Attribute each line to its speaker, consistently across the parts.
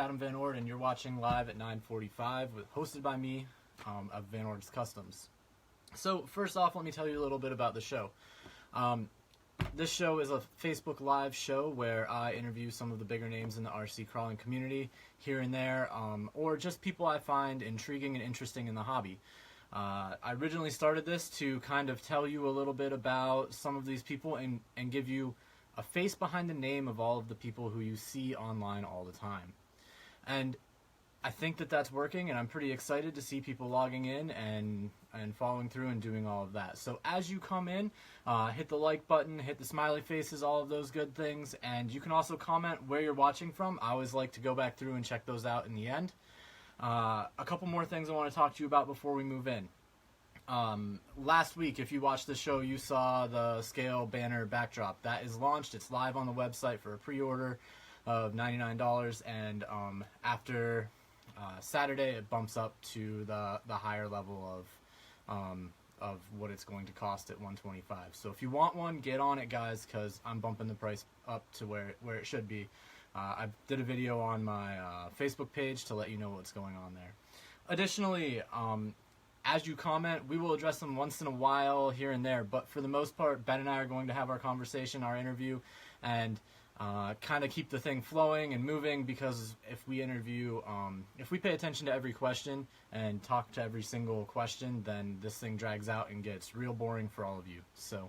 Speaker 1: Adam VanOrd, and you're watching live at 9:45, hosted by me, of VanOrd Customs. So first off, let me tell you a little bit about the show. This show is a Facebook Live show where I interview some of the bigger names in the RC crawling community here and there, or just people I find intriguing and interesting in the hobby. I originally started this to kind of tell you a little bit about some of these people and give you a face behind the name of all of the people who you see online all the time. And I think that that's working, and I'm pretty excited to see people logging in and following through and doing all of that. So as you come in, hit the like button, hit the smiley faces, all of those good things, and you can also comment where you're watching from. I always like to go back through and check those out in the end. A couple more things I want to talk to you about before we move in. Last week, if you watched the show, you saw the scale banner backdrop. That is launched. It's live on the website for a pre-order of $99, and after Saturday, it bumps up to the higher level of what it's going to cost at $125. So if you want one, get on it, guys, because I'm bumping the price up to where it should be. I did a video on my Facebook page to let you know what's going on there. Additionally, as you comment, we will address them once in a while here and there, but for the most part, Ben and I are going to have our conversation, our interview, and kind of keep the thing flowing and moving, because if we interview, if we pay attention to every question and talk to every single question, then this thing drags out and gets real boring for all of you. So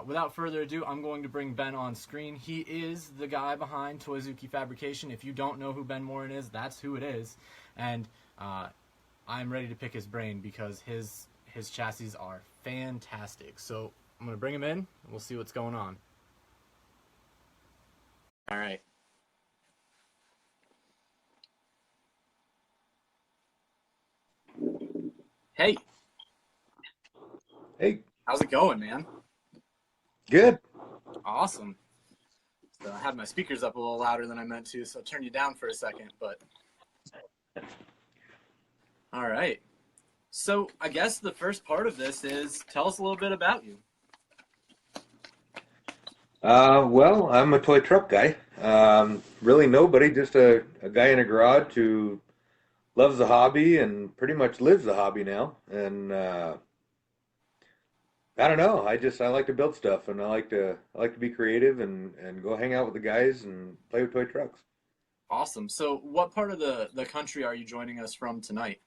Speaker 1: without further ado, I'm going to bring Ben on screen. He is the guy behind Toyzuki Fabrication. If you don't know who Ben Moren is, that's who it is. And I'm ready to pick his brain because his chassis are fantastic. So I'm going to bring him in and we'll see what's going on. All right. Hey.
Speaker 2: Hey.
Speaker 1: How's it going, man?
Speaker 2: Good.
Speaker 1: Awesome. So I had my speakers up a little louder than I meant to, so I'll turn you down for a second, but... All right. So I guess the first part of this is tell us a little bit about you.
Speaker 2: Well, I'm a toy truck guy. Really nobody, just a guy in a garage who loves the hobby and pretty much lives the hobby now. And I don't know. I like to build stuff, and I like to be creative and go hang out with the guys and play with toy trucks.
Speaker 1: Awesome. So what part of the country are you joining us from tonight?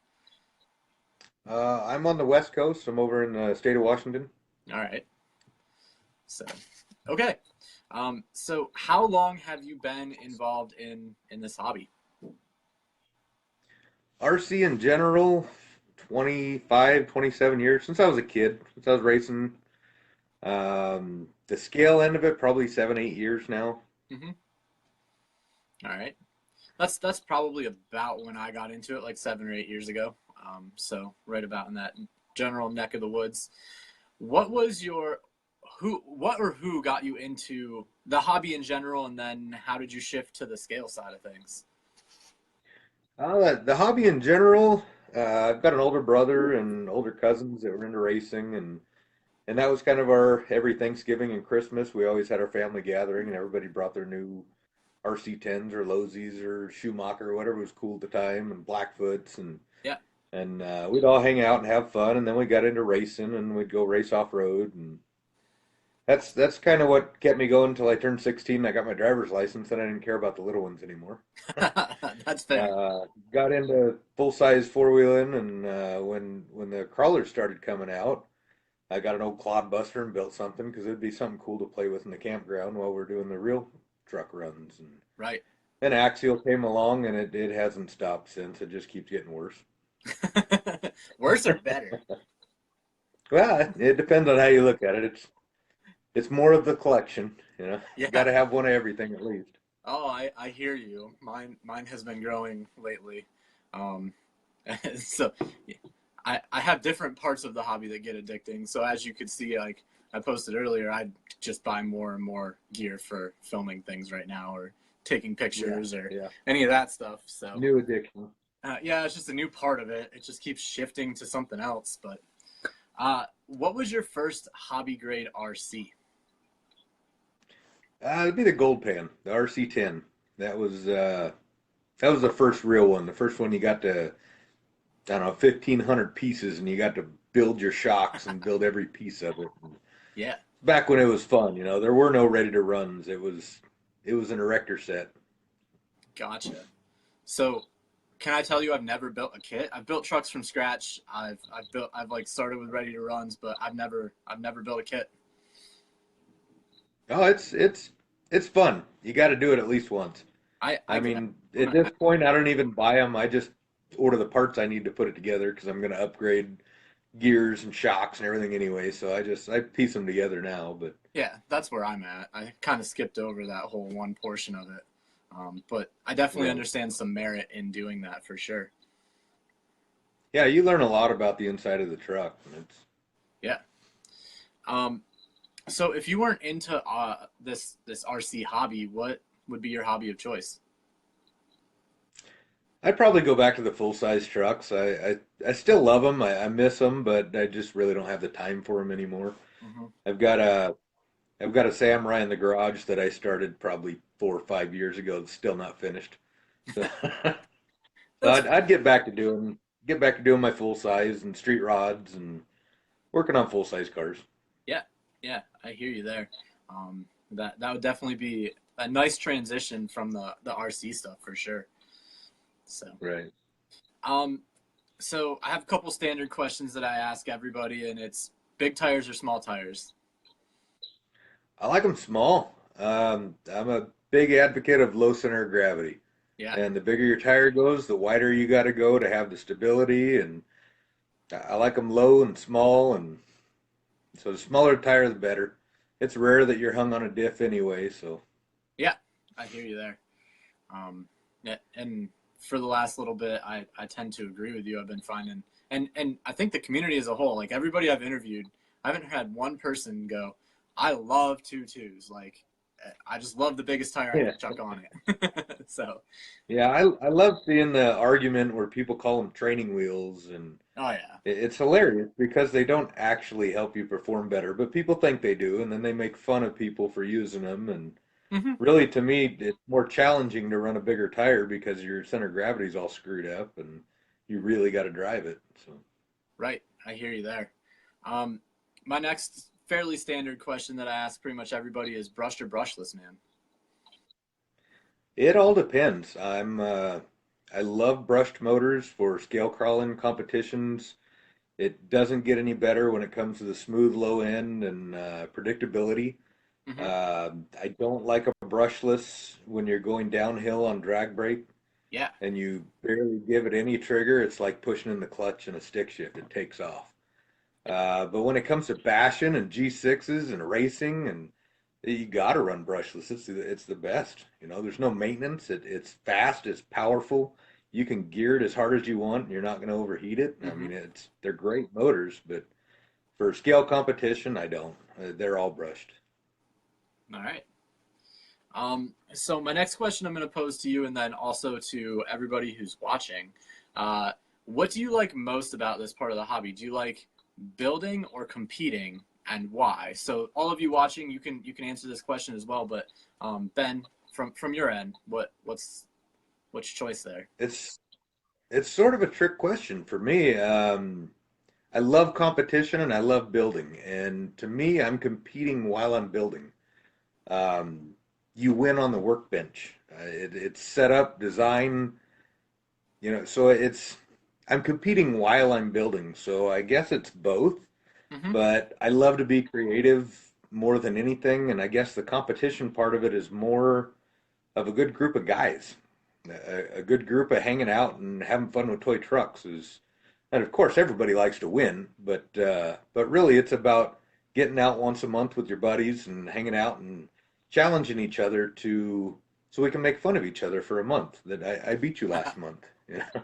Speaker 2: I'm on the West Coast. I'm over in the state of Washington.
Speaker 1: All right. So, okay. So how long have you been involved in this hobby?
Speaker 2: RC in general, 25, 27 years, since I was a kid, since I was racing. The scale end of it, probably 7, 8 years now.
Speaker 1: Mm-hmm. All right. That's probably about when I got into it, like 7 or 8 years ago. So right about in that general neck of the woods. What was who got you into the hobby in general, and then how did you shift to the scale side of things?
Speaker 2: The hobby in general, I've got an older brother and older cousins that were into racing, and that was kind of our every Thanksgiving and Christmas. We always had our family gathering, and everybody brought their new RC10s or Losies or Schumacher or whatever was cool at the time, and Blackfoots, and
Speaker 1: Yeah.
Speaker 2: and we'd all hang out and have fun, and then we got into racing, and we'd go race off road, and that's kind of what kept me going until I turned 16. I got my driver's license, and I didn't care about the little ones anymore.
Speaker 1: That's fair.
Speaker 2: Got into full-size four-wheeling, and when the crawlers started coming out, I got an old clodbuster and built something because it'd be something cool to play with in the campground while we're doing the real truck runs. And
Speaker 1: Right.
Speaker 2: then Axial came along, and it hasn't stopped since. It just keeps getting worse.
Speaker 1: Worse or better?
Speaker 2: Well, it depends on how you look at it. It's more of the collection, you know.
Speaker 1: Yeah.
Speaker 2: You got to have one of everything at least.
Speaker 1: Oh, I hear you. Mine has been growing lately. So I have different parts of the hobby that get addicting. So as you could see, like I posted earlier, I just buy more and more gear for filming things right now, or taking pictures, or any of that stuff. So
Speaker 2: New addiction.
Speaker 1: Yeah, it's just a new part of it. It just keeps shifting to something else. But what was your first hobby grade RC?
Speaker 2: It'd be the Gold Pan, the RC10. That was That was the first real one. The first one you got to, I don't know, 1,500 pieces, and you got to build your shocks and build every piece of it.
Speaker 1: Yeah.
Speaker 2: Back when it was fun, there were no ready to runs. It was an erector set.
Speaker 1: Gotcha. So, can I tell you I've never built a kit? I've built trucks from scratch. I've like started with ready to runs, but I've never built a kit.
Speaker 2: Oh, it's fun. You got to do it at least once.
Speaker 1: I
Speaker 2: I
Speaker 1: can
Speaker 2: mean, at this point, I don't even buy them. I just order the parts I need to put it together because I'm going to upgrade gears and shocks and everything anyway. So I piece them together now. But
Speaker 1: Yeah, that's where I'm at. I kind of skipped over that whole one portion of it. But I definitely
Speaker 2: right.
Speaker 1: understand some merit in doing that for sure.
Speaker 2: Yeah, you learn a lot about the inside of the truck. And
Speaker 1: Yeah. Um, so if you weren't into this RC hobby, what would be your hobby of choice?
Speaker 2: I'd probably go back to the full size trucks. I still love them. I miss them, but I just really don't have the time for them anymore.
Speaker 1: Hmm.
Speaker 2: I've got a I've got a Samurai in the garage that I started probably 4 or 5 years ago. That's still not finished. So, so
Speaker 1: That's
Speaker 2: I'd get back to doing my full size and street rods and working on full size cars.
Speaker 1: Yeah, yeah, I hear you there. That would definitely be a nice transition from the RC stuff for sure. So,
Speaker 2: Right.
Speaker 1: um, so I have a couple standard questions that I ask everybody, and it's big tires or small tires.
Speaker 2: I like them small. I'm a big advocate of low center of gravity.
Speaker 1: Yeah,
Speaker 2: And the bigger your tire goes, the wider you got to go to have the stability. And I like them low and small. And so the smaller the tire, the better. It's rare that you're hung on a diff anyway. So,
Speaker 1: yeah, I hear you there. Yeah, and for the last little bit, I tend to agree with you. I've been finding, and I think the community as a whole, like everybody I've interviewed, I haven't had one person go, I love two-twos. Like, I just love the biggest tire I
Speaker 2: yeah.
Speaker 1: can chuck on it. So,
Speaker 2: Yeah, I love seeing the argument where people call them training wheels. And
Speaker 1: oh yeah.
Speaker 2: it's hilarious because they don't actually help you perform better, but people think they do. And then they make fun of people for using them. And
Speaker 1: Hmm.
Speaker 2: really, to me, it's more challenging to run a bigger tire because your center of gravity's all screwed up and you really got to drive it. So
Speaker 1: Right, I hear you there. Um, my next fairly standard question that I ask pretty much everybody is brushed or brushless, man.
Speaker 2: it all depends. I love brushed motors for scale crawling competitions. It doesn't get any better when it comes to the smooth low end and predictability.
Speaker 1: Hmm.
Speaker 2: I don't like a brushless when you're going downhill on drag brake
Speaker 1: Yeah.
Speaker 2: and you barely give it any trigger. It's like pushing in the clutch in a stick shift. It takes off. But when it comes to bashing and G6s and racing, and you got to run brushless. It's the best. There's no maintenance. It's fast. It's powerful. You can gear it as hard as you want, and you're not going to overheat it. I
Speaker 1: Hmm.
Speaker 2: mean, they're great motors, but for scale competition, I don't. They're all brushed.
Speaker 1: All right. So my next question I'm going to pose to you, and then also to everybody who's watching, uh, what do you like most about this part of the hobby? Do you like building or competing, and why? So all of you watching, you can answer this question as well. But Ben, from your end, what's your choice there?
Speaker 2: It's it's sort of a trick question for me. I love competition and I love building, and to me, I'm competing while I'm building. Um, you win on the workbench. It's set up, design, so I'm competing while I'm building. So I guess it's both,
Speaker 1: Hmm.
Speaker 2: but I love to be creative more than anything. And I guess the competition part of it is more of a good group of guys, a good group of hanging out and having fun with toy trucks and of course everybody likes to win, but really it's about getting out once a month with your buddies and hanging out and challenging each other to so we can make fun of each other for a month that I beat you last month, you know.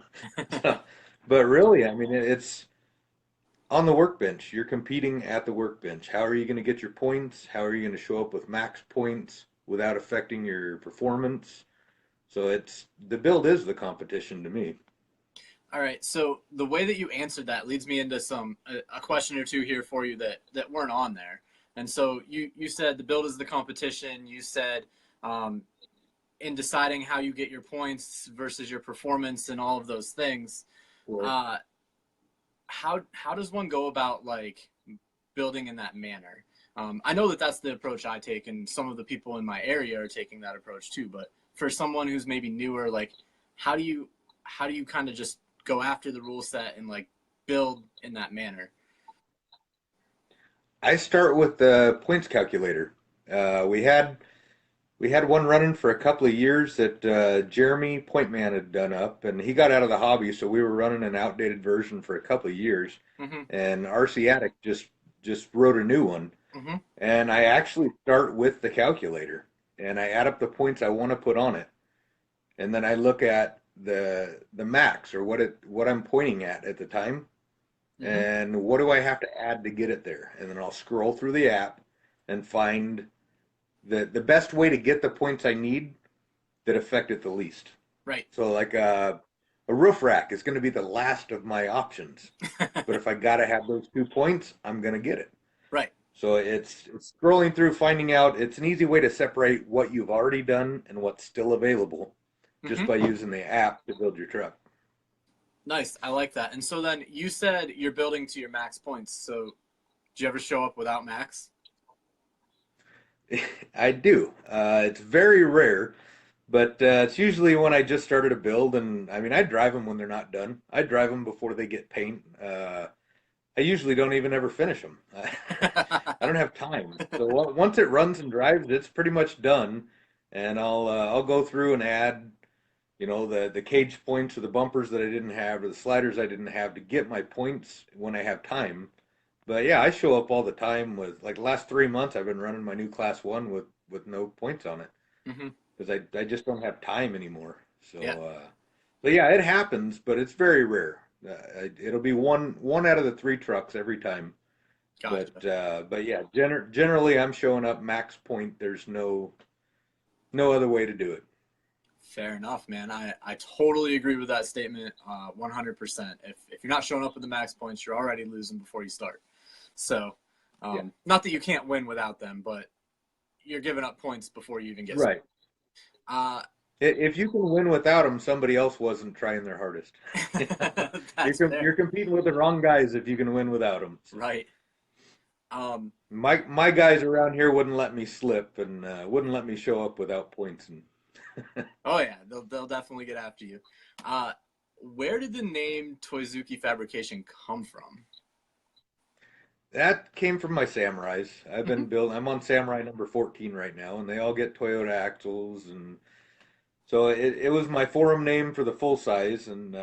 Speaker 2: So, but really, I mean, it's on the workbench. You're competing at the workbench. How are you going to get your points? How are you going to show up with max points without affecting your performance? So it's the build is the competition to me.
Speaker 1: All right. So the way that you answered that leads me into a question or two here for you that weren't on there. And so you said the build is the competition. You said um, in deciding how you get your points versus your performance and all of those things,
Speaker 2: Right.
Speaker 1: uh, how does one go about like building in that manner? I know that that's the approach I take, and some of the people in my area are taking that approach too. But for someone who's maybe newer, like how do you kind of just go after the rule set and like build in that manner?
Speaker 2: I start with the points calculator. We had one running for a couple of years that Jeremy Pointman had done up, and he got out of the hobby, so we were running an outdated version for a couple of years.
Speaker 1: Mm-hmm.
Speaker 2: And RC Attic just wrote a new one,
Speaker 1: Mm-hmm.
Speaker 2: and I actually start with the calculator, and I add up the points I want to put on it, and then I look at the max or what I'm pointing at the time,
Speaker 1: Mm-hmm.
Speaker 2: and what do I have to add to get it there, and then I'll scroll through the app and find the best way to get the points I need that affect it the least.
Speaker 1: Right.
Speaker 2: So like a roof rack is going to be the last of my options, but if I got to have those 2 points, I'm going to get it.
Speaker 1: Right.
Speaker 2: So it's scrolling through, finding out. It's an easy way to separate what you've already done and what's still available just
Speaker 1: Mm-hmm.
Speaker 2: by using the app to build your truck.
Speaker 1: Nice. I like that. And so then you said you're building to your max points. So do you ever show up without max?
Speaker 2: I do. It's very rare, but it's usually when I just started a build, and I mean, I drive them when they're not done. I drive them before they get paint. I usually don't even ever finish them. I don't have time. So once it runs and drives, it's pretty much done, and I'll go through and add, the cage points or the bumpers that I didn't have or the sliders I didn't have to get my points when I have time. But yeah, I show up all the time with like the last 3 months I've been running my new class one with no points on it
Speaker 1: Mm-hmm.
Speaker 2: because I just don't have time anymore. So
Speaker 1: Yeah.
Speaker 2: so yeah, it happens, but it's very rare. It'll be one out of the three trucks every time.
Speaker 1: Gotcha.
Speaker 2: But yeah, generally I'm showing up max point. There's no other way to do it.
Speaker 1: Fair enough, man. I totally agree with that statement 100%. If you're not showing up with the max points, you're already losing before you start. So,
Speaker 2: Yeah.
Speaker 1: not that you can't win without them, but you're giving up points before you even get started.
Speaker 2: Right.
Speaker 1: Uh,
Speaker 2: If you can win without them, somebody else wasn't trying their hardest.
Speaker 1: that's
Speaker 2: You're
Speaker 1: fair.
Speaker 2: competing with the wrong guys if you can win without them. So
Speaker 1: Right. Um,
Speaker 2: my guys around here wouldn't let me slip and wouldn't let me show up without points. And
Speaker 1: oh, yeah. They'll definitely get after you. Uh, where did the name Toyzuki Fabrication come from?
Speaker 2: that came from my Samurais. I've
Speaker 1: Mm-hmm.
Speaker 2: been building. I'm on Samurai number 14 right now, and they all get Toyota axles, and so it was my forum name for the full size. And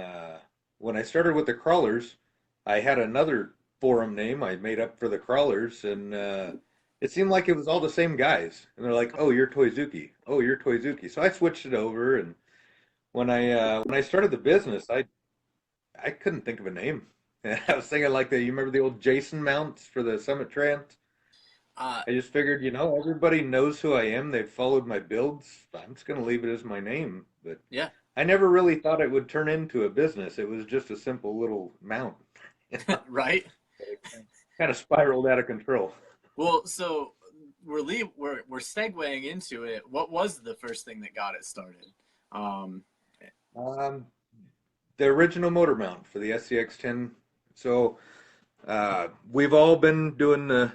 Speaker 2: when I started with the crawlers, I had another forum name I made up for the crawlers, and it seemed like it was all the same guys. And they're like, "Oh, you're Toyzuki. Oh, you're Toyzuki." So I switched it over, and when I started the business, I couldn't think of a name. I was thinking like you remember the old Jason mounts for the Summit Trans?
Speaker 1: Uh,
Speaker 2: I just figured, everybody knows who I am. They've followed my builds. I'm just going to leave it as my name. But
Speaker 1: yeah.
Speaker 2: I never really thought it would turn into a business. It was just a simple little mount.
Speaker 1: Right.
Speaker 2: It kind of spiraled out of control.
Speaker 1: Well, so we're segueing into it. What was the first thing that got it started? Um,
Speaker 2: Um, the original motor mount for the SCX10. So we've all been doing the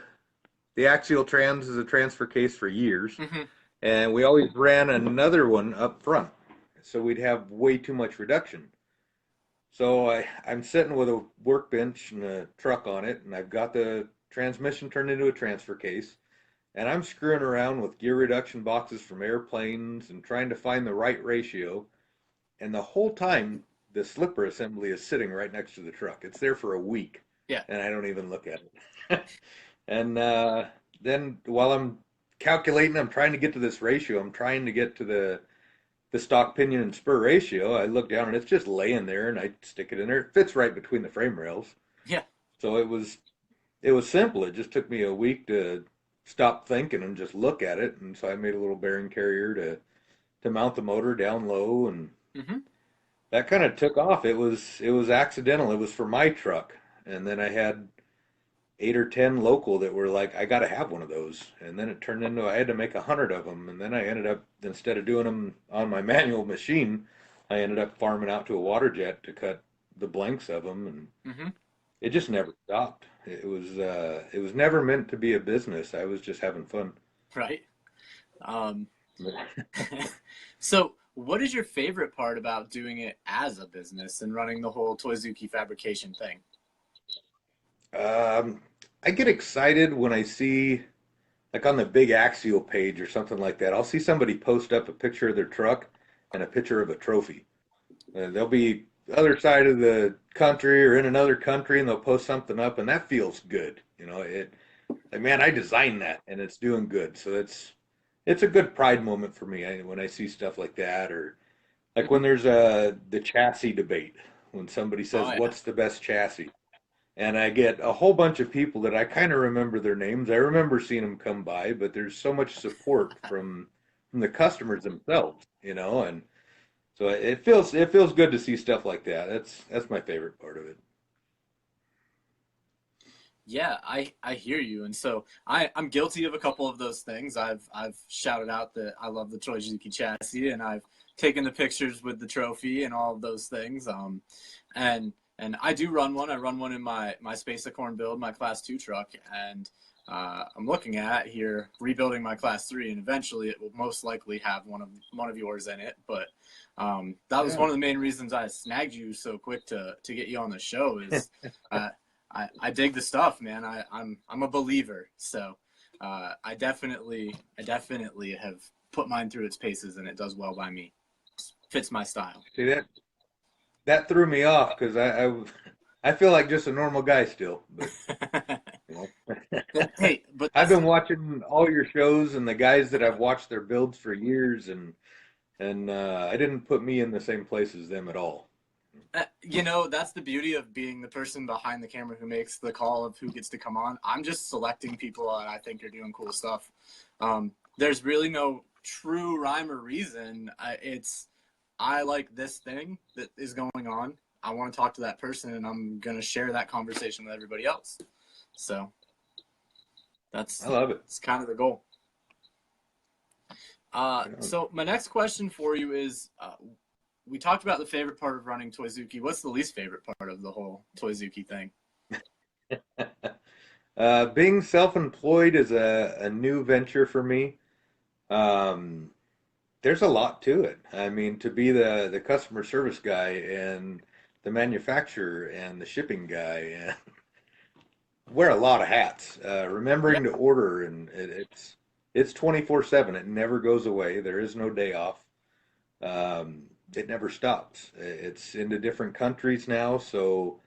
Speaker 2: axial trans as a transfer case for years,
Speaker 1: mhm.
Speaker 2: and we always ran another one up front, so we'd have way too much reduction. So I'm sitting with a workbench and a truck on it, and I've got the transmission turned into a transfer case, and I'm screwing around with gear reduction boxes from airplanes and trying to find the right ratio. And the whole time, the slipper assembly is sitting right next to the truck. It's there for a week,
Speaker 1: Yeah.
Speaker 2: and I don't even look at it. And then while I'm calculating, I'm trying to get to this ratio. I'm trying to get to the stock pinion and spur ratio. I look down and it's just laying there, and I stick it in there. It fits right between the frame rails.
Speaker 1: Yeah.
Speaker 2: So it was simple. It just took me a week to stop thinking and just look at it. And so I made a little bearing carrier to mount the motor down low, and
Speaker 1: Hmm.
Speaker 2: that kind of took off. It was accidental. It was for my truck, and then I had 8 or 10 local that were like, I got to have one of those. And then it turned into I had to make 100 of them. And then I ended up, instead of doing them on my manual machine, I ended up farming out to a water jet to cut the blanks of them. And
Speaker 1: Hmm.
Speaker 2: it just never stopped. It was never meant to be a business. I was just having fun.
Speaker 1: Right. Um, so, what is your favorite part about doing it as a business and running the whole Toyzuki Fabrication thing?
Speaker 2: Um, I get excited when I see, like on the big Axial page or something like that, I'll see somebody post up a picture of their truck and a picture of a trophy. They'll be other side of the country or in another country, and they'll post something up, and that feels good. Like, man, I designed that, and it's doing good. So it's a good pride moment for me when I see stuff like that, or like when
Speaker 1: Hmm.
Speaker 2: there's the chassis debate, when somebody
Speaker 1: Oh
Speaker 2: says,
Speaker 1: yeah.
Speaker 2: "What's the best chassis?" And I get a whole bunch of people that I kind of remember their names. I remember seeing them come by, but there's so much support from the customers themselves, and so it feels good to see stuff like that. That's my favorite part of it.
Speaker 1: Yeah, I hear you, and so I'm guilty of a couple of those things. I've shouted out that I love the Toyzuki chassis, and I've taken the pictures with the trophy and all of those things. And I do run one. I run one in my Space Acorn build, my Class 2 truck, and I'm looking at here rebuilding my Class 3, and eventually it will most likely have one of yours in it. But that was
Speaker 2: Yeah,
Speaker 1: one of the main reasons I snagged you so quick to get you on the show is. Uh, I dig the stuff, man. I'm a believer, so I definitely have put mine through its paces, and it does well by me. Fits my style.
Speaker 2: see that threw me off because I feel like just a normal guy still, but you know.
Speaker 1: Hey, but
Speaker 2: I've been watching all your shows and the guys that I've watched their builds for years, and I didn't put me in the same place as them at all.
Speaker 1: that's the beauty of being the person behind the camera who makes the call of who gets to come on. I'm just selecting people that I think are doing cool stuff. There's really no true rhyme or reason. I like this thing that is going on. I want to talk to that person, and I'm gonna share that conversation with everybody else. So
Speaker 2: I
Speaker 1: that's
Speaker 2: love it.
Speaker 1: it's kind of the goal.
Speaker 2: You know.
Speaker 1: So my next question for you is, we talked about the favorite part of running Toyzuki. What's the least favorite part of the whole Toyzuki thing?
Speaker 2: Being self-employed is a new venture for me. Um, there's a lot to it. I mean, to be the customer service guy and the manufacturer and the shipping guy and wear a lot of hats.
Speaker 1: Yeah,
Speaker 2: Remembering to order and it's 24/7. It never goes away. There is no day off. It never stops. It's into different countries now, so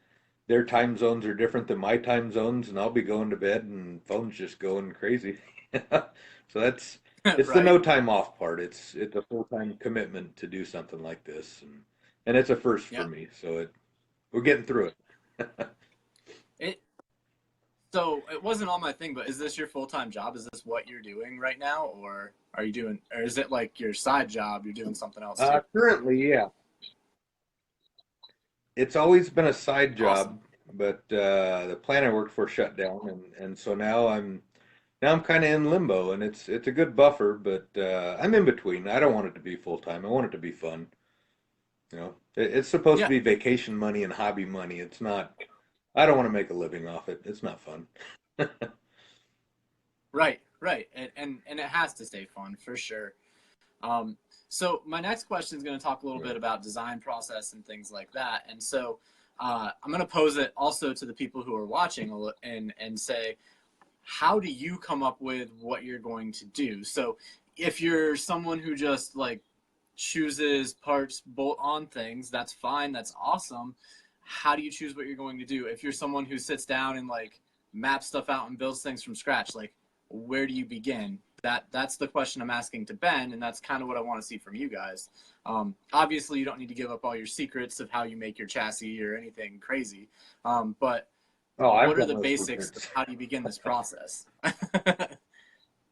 Speaker 2: their time zones are different than my time zones, and I'll be going to bed and phone's just going crazy. So it's the
Speaker 1: right.
Speaker 2: no time off part. It's a full time commitment to do something like this, and it's a first for
Speaker 1: Yeah.
Speaker 2: me. So we're getting through it.
Speaker 1: It So it wasn't on my thing, but is this your full time job? Is this what you're doing right now, or or is it like your side job? You're doing something else too.
Speaker 2: Currently, yeah, it's always been a side
Speaker 1: Awesome.
Speaker 2: job, but the plant I worked for shut down, and so now I'm kind of in limbo, and it's a good buffer, but I'm in between. I don't want it to be full time. I want it to be fun. It's supposed to
Speaker 1: Yeah.
Speaker 2: be vacation money and hobby money. It's not. I don't want to make a living off it. It's not fun.
Speaker 1: Right. Right. And it has to stay fun for sure. Um, so my next question is going to talk a little bit
Speaker 2: Right.
Speaker 1: about design process and things like that. And so I'm going to pose it also to the people who are watching and say, how do you come up with what you're going to do? So if you're someone who just like chooses parts, bolt on things, that's fine. That's awesome. How do you choose what you're going to do? If you're someone who sits down and like maps stuff out and builds things from scratch, like where do you begin? That's the question I'm asking to Ben, and that's kind of what I want to see from you guys. Obviously, you don't need to give up all your secrets of how you make your chassis or anything crazy, but
Speaker 2: Oh, I've
Speaker 1: what are
Speaker 2: got
Speaker 1: the
Speaker 2: no
Speaker 1: basics of
Speaker 2: secrets.
Speaker 1: how do you begin this process?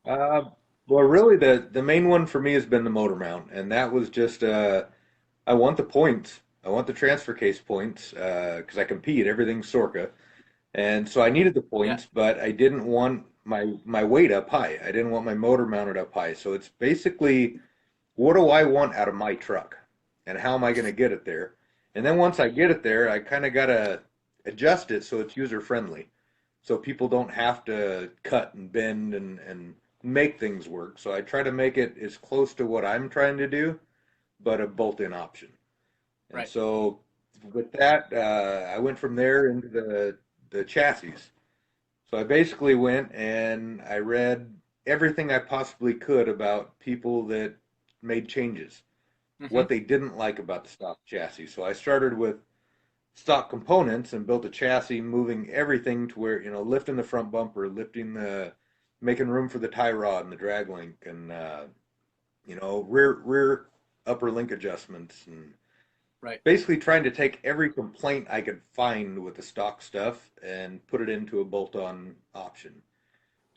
Speaker 2: Uh, well, really, the main one for me has been the motor mount, and that was just I want the points. I want the transfer case points because I compete. Everything's Sorka, And so I needed the
Speaker 1: Yeah.
Speaker 2: points, but I didn't want my weight up high. I didn't want my motor mounted up high. So it's basically, what do I want out of my truck? And how am I going to get it there? And then once I get it there, I kind of got to adjust it so it's user friendly. So people don't have to cut and bend and make things work. So I try to make it as close to what I'm trying to do, but a bolt-in option. And
Speaker 1: Right.
Speaker 2: so with that, I went from there into the chassis. So I basically went and I read everything I possibly could about people that made changes,
Speaker 1: Mm-hmm.
Speaker 2: what they didn't like about the stock chassis. So I started with stock components and built a chassis, moving everything to where, lifting the front bumper, making room for the tie rod and the drag link, and rear upper link adjustments, and
Speaker 1: Right.
Speaker 2: basically trying to take every complaint I could find with the stock stuff and put it into a bolt-on option.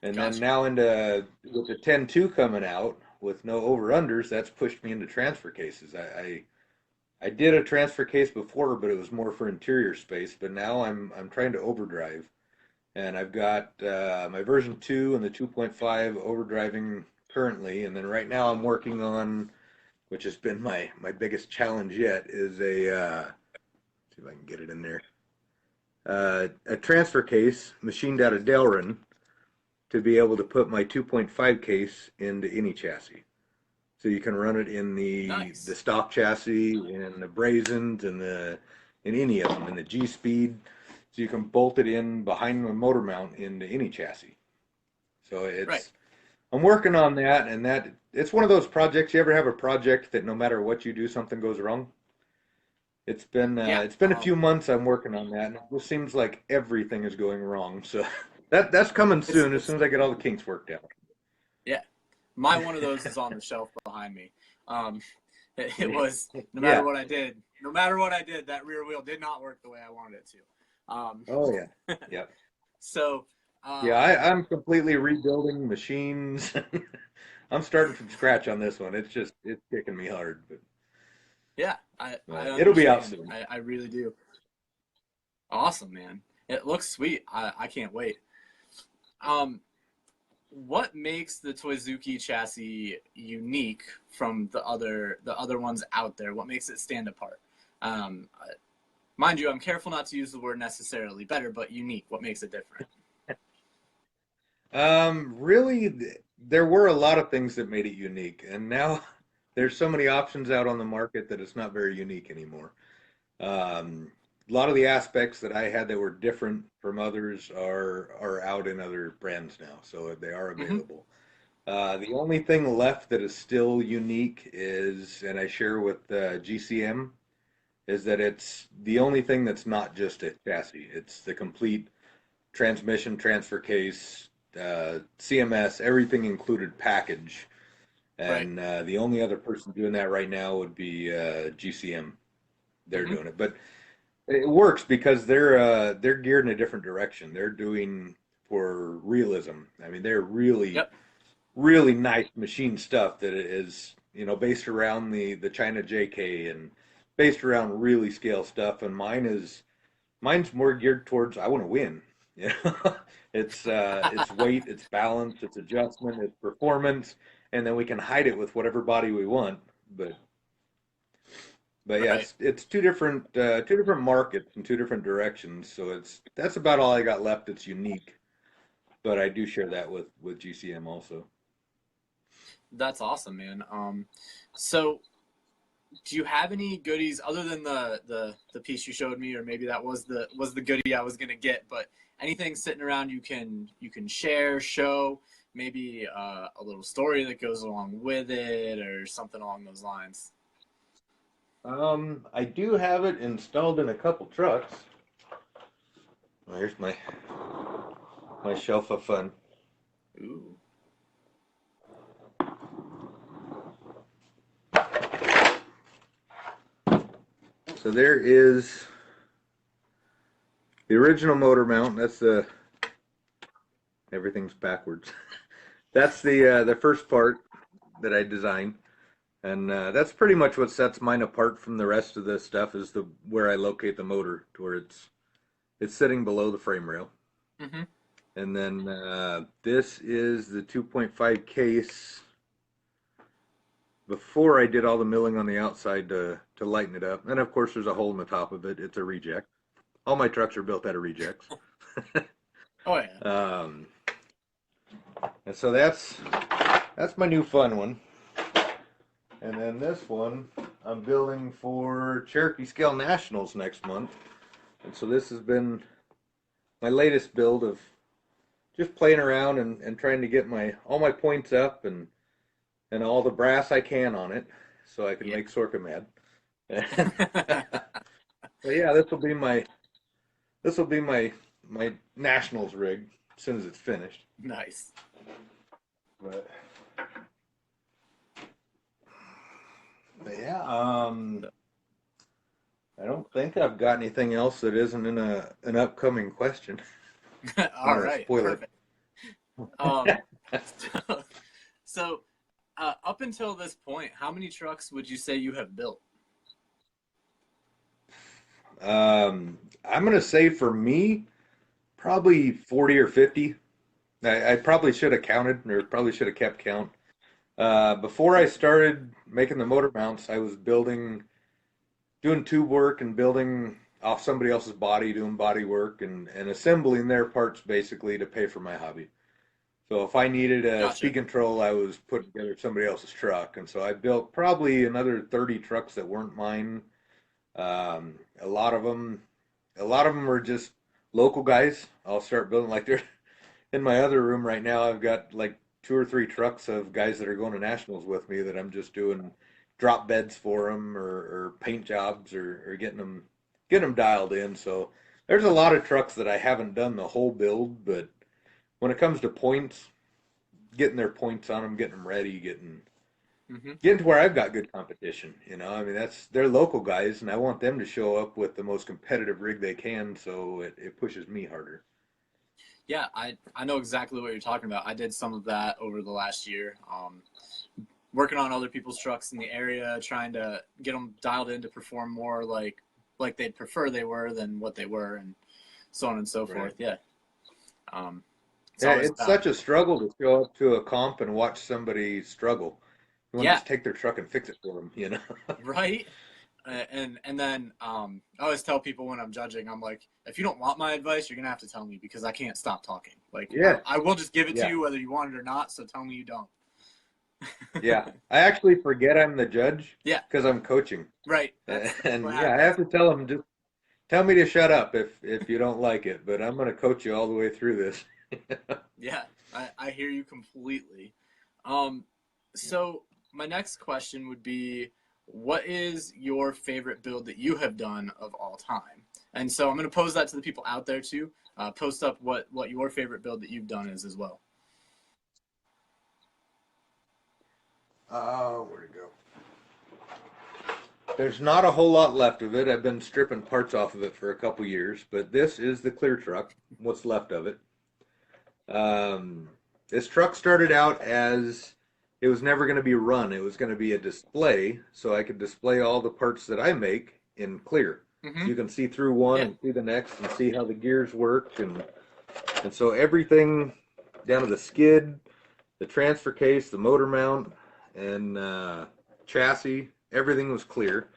Speaker 2: And then
Speaker 1: Gotcha.
Speaker 2: now into with the 10.2 coming out with no over-unders, that's pushed me into transfer cases. I did a transfer case before, but it was more for interior space. But now I'm trying to overdrive, and I've got my version 2 and the 2.5 overdriving currently, and then right now I'm working on, which has been my biggest challenge yet, is see if I can get it in there, a transfer case machined out of Delrin to be able to put my 2.5 case into any chassis. So you can run it in the
Speaker 1: Nice.
Speaker 2: stock chassis, in the brazens, and in any of them, in the G speed. So you can bolt it in behind the motor mount into any chassis. So
Speaker 1: Right.
Speaker 2: I'm working on that, and that it's one of those projects. You ever have a project that no matter what you do, something goes wrong?
Speaker 1: Yeah.
Speaker 2: It's been a few months I'm working on that, and it just seems like everything is going wrong. So that's coming soon, as
Speaker 1: It's
Speaker 2: soon as I get all the kinks worked out.
Speaker 1: yeah. My one of those is on the shelf behind me. Um, it was
Speaker 2: Yeah.
Speaker 1: no matter what I did, that rear wheel did not work the way I wanted it to.
Speaker 2: Oh yeah. Yeah.
Speaker 1: So,
Speaker 2: Yeah.
Speaker 1: um,
Speaker 2: I'm completely rebuilding machines. I'm starting from scratch on this one. It's kicking me hard,
Speaker 1: yeah, I
Speaker 2: it'll be out
Speaker 1: understand.
Speaker 2: soon.
Speaker 1: I really do. Awesome, man. It looks sweet. I can't wait. Um, what makes the Toyzuki chassis unique from the other ones out there? What makes it stand apart? Um, Mind you, I'm careful not to use the word necessarily better, but unique. What makes it different?
Speaker 2: Really, there were a lot of things that made it unique, and now there's so many options out on the market that it's not very unique anymore. A lot of the aspects that I had that were different from others are out in other brands now, so they are
Speaker 1: Mm-hmm.
Speaker 2: available. The only thing left that is still unique is, and I share with GCM, is that it's the only thing that's not just a chassis. It's the complete transmission, transfer case, CMS, everything included package.
Speaker 1: Right.
Speaker 2: And the only other person doing that right now would be GCM. They're
Speaker 1: Mm-hmm.
Speaker 2: doing it, but it works because they're geared in a different direction. They're doing for realism. I mean, they're really
Speaker 1: Yep.
Speaker 2: really nice machine stuff that is based around the China JK and based around really scale stuff. And mine's more geared towards I want to win. You know, it's weight, it's balance, it's adjustment, it's performance, and then we can hide it with whatever body we want. But yeah,
Speaker 1: Right.
Speaker 2: it's two different markets and two different directions. So that's about all I got left that's unique. But I do share that with GCM also.
Speaker 1: That's awesome, man. So do you have any goodies other than the piece you showed me, or maybe that was the goodie I was gonna get, but anything sitting around you can share, show, maybe a little story that goes along with it, or something along those lines.
Speaker 2: I do have it installed in a couple trucks. Well, here's my shelf of fun.
Speaker 1: Ooh.
Speaker 2: So there is the original motor mount. That's the everything's backwards. That's the first part that I designed, and that's pretty much what sets mine apart from the rest of the stuff is the where I locate the motor to where It's sitting below the frame rail.
Speaker 1: Mm-hmm.
Speaker 2: And then this is the 2.5 case before I did all the milling on the outside to lighten it up. And of course, there's a hole in the top of it. It's a reject. All my trucks are built out of rejects.
Speaker 1: Oh yeah.
Speaker 2: And so that's my new fun one. And then this one I'm building for Cherokee Scale Nationals next month. And so this has been my latest build of just playing around and trying to get all my points up and all the brass I can on it so I can make Sorka mad. But yeah, this will be my Nationals rig as soon as it's finished.
Speaker 1: Nice.
Speaker 2: But yeah, I don't think I've got anything else that isn't in an upcoming question.
Speaker 1: All right, perfect. So up until this point, how many trucks would you say you have built?
Speaker 2: I'm gonna say for me, probably 40 or 50. I probably should have counted, or probably should have kept count. Before I started making the motor mounts, I was doing tube work and building off somebody else's body, doing body work and assembling their parts basically to pay for my hobby. So if I needed a speed control, I was putting together somebody else's truck. And so I built probably another 30 trucks that weren't mine. A lot of them were just local guys. I'll start building like they're in my other room right now. I've got like 2 or 3 trucks of guys that are going to nationals with me that I'm just doing drop beds for them or paint jobs or getting them dialed in. So there's a lot of trucks that I haven't done the whole build, but when it comes to points, getting their points on them, getting them ready, getting to where I've got good competition. I mean, they're local guys, and I want them to show up with the most competitive rig they can, so it pushes me harder.
Speaker 1: Yeah, I know exactly what you're talking about. I did some of that over the last year, working on other people's trucks in the area, trying to get them dialed in to perform more like they'd prefer they were than what they were, and so on and so forth. Yeah.
Speaker 2: It's such a struggle to show up to a comp and watch somebody struggle. You want to just take their truck and fix it for them,
Speaker 1: Right. And then I always tell people when I'm judging, I'm like, if you don't want my advice, you're gonna have to tell me because I can't stop talking. Like, I will just give it to you whether you want it or not. So tell me you don't.
Speaker 2: Yeah, I actually forget I'm the judge.
Speaker 1: Yeah,
Speaker 2: because I'm coaching.
Speaker 1: Right.
Speaker 2: And I have to tell them, just tell me to shut up if you don't like it. But I'm gonna coach you all the way through this.
Speaker 1: Yeah, I hear you completely. So my next question would be, what is your favorite build that you have done of all time? And so I'm going to pose that to the people out there too. Post up what your favorite build that you've done is as well.
Speaker 2: Where'd it go? There's not a whole lot left of it. I've been stripping parts off of it for a couple years, but this is the clear truck, what's left of it. This truck started out as it was never going to be run. It was going to be a display, so I could display all the parts that I make in clear. So you can see through one and see the next and see how the gears work. And so everything down to the skid, the transfer case, the motor mount, and chassis, everything was clear.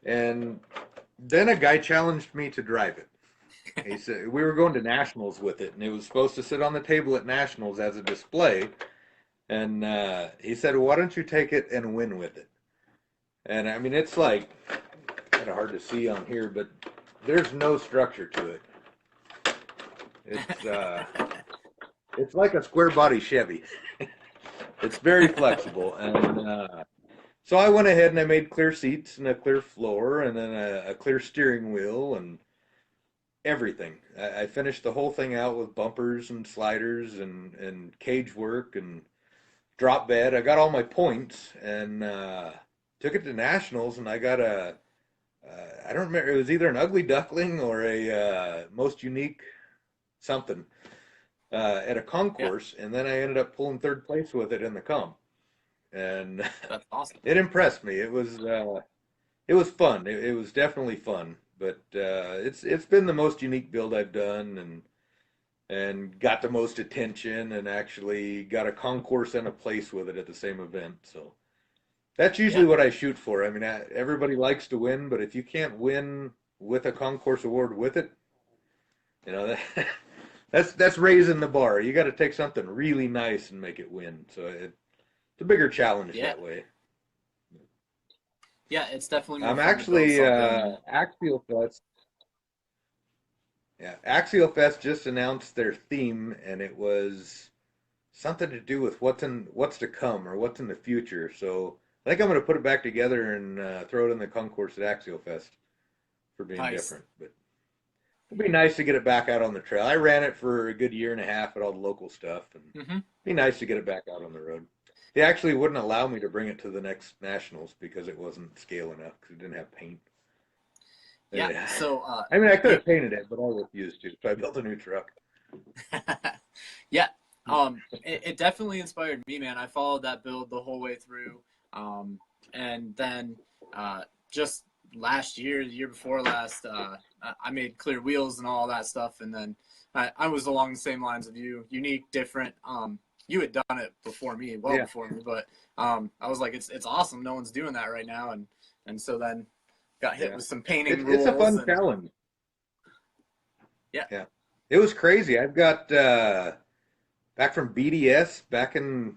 Speaker 2: And then a guy challenged me to drive it. He said we were going to nationals with it, and it was supposed to sit on the table at nationals as a display. And he said, well, why don't you take it and win with it? And I mean, it's like kind of hard to see on here, but there's no structure to it. It's like a square body Chevy. It's very flexible. And so I went ahead and I made clear seats and a clear floor and then a clear steering wheel and everything. I finished the whole thing out with bumpers and sliders and cage work and drop bed. I got all my points and took it to nationals, and I got I don't remember, it was either an ugly duckling or a most unique something at a concourse, and then I ended up pulling third place with it in the comp. And
Speaker 1: that's awesome.
Speaker 2: It impressed me. It was fun. It was definitely fun. but it's been the most unique build I've done, and got the most attention, and actually got a concourse and a place with it at the same event. So that's usually
Speaker 1: Yeah.
Speaker 2: what I shoot for. I mean, everybody likes to win, but if you can't win with a concourse award with it, you know, that's raising the bar. You got to take something really nice and make it win. So it's a bigger challenge
Speaker 1: Yeah.
Speaker 2: that way.
Speaker 1: Yeah, it's definitely more
Speaker 2: I'm
Speaker 1: fun to build
Speaker 2: actually
Speaker 1: something.
Speaker 2: Axial Fest. Yeah, Axial Fest just announced their theme, and it was something to do with what's to come or what's in the future. So I think I'm going to put it back together and throw it in the concourse at Axial Fest for being
Speaker 1: Nice.
Speaker 2: different. But it'd be nice to get it back out on the trail. I ran it for a good year and a half at all the local stuff, and
Speaker 1: Hmm.
Speaker 2: it'd be nice to get it back out on the road. They actually wouldn't allow me to bring it to the next nationals because it wasn't scale enough because it didn't have paint.
Speaker 1: Yeah.
Speaker 2: Yeah.
Speaker 1: So,
Speaker 2: I mean, I could
Speaker 1: you,
Speaker 2: have painted it, but I refused to, so I built a new truck.
Speaker 1: yeah. It definitely inspired me, man. I followed that build the whole way through. And then, just last year, the year before last, I made clear wheels and all that stuff. And then I was along the same lines of you, unique, different. You had done it before me, well
Speaker 2: Yeah,
Speaker 1: before me, but, I was like, it's awesome. No one's doing that right now. And so then got hit
Speaker 2: yeah.
Speaker 1: with some painting
Speaker 2: It's a
Speaker 1: rules
Speaker 2: fun
Speaker 1: and
Speaker 2: challenge.
Speaker 1: yeah.
Speaker 2: Yeah, it was crazy. I've got back from BDS back in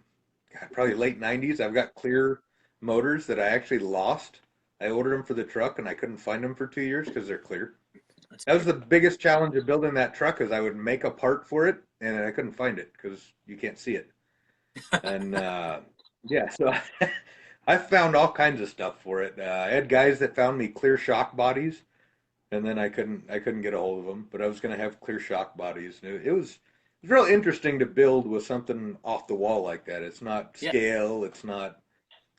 Speaker 2: God, probably late '90s. I've got clear motors that I actually lost. I ordered them for the truck and I couldn't find them for 2 years because they're clear.
Speaker 1: That's
Speaker 2: That was
Speaker 1: crazy.
Speaker 2: the biggest challenge of building that truck is I would make a part for it and I couldn't find it because you can't see it. And yeah, so I found all kinds of stuff for it. I had guys that found me clear shock bodies, and then I couldn't get a hold of them. But I was going to have clear shock bodies. And it was real interesting to build with something off the wall like that. It's not
Speaker 1: Yeah.
Speaker 2: scale.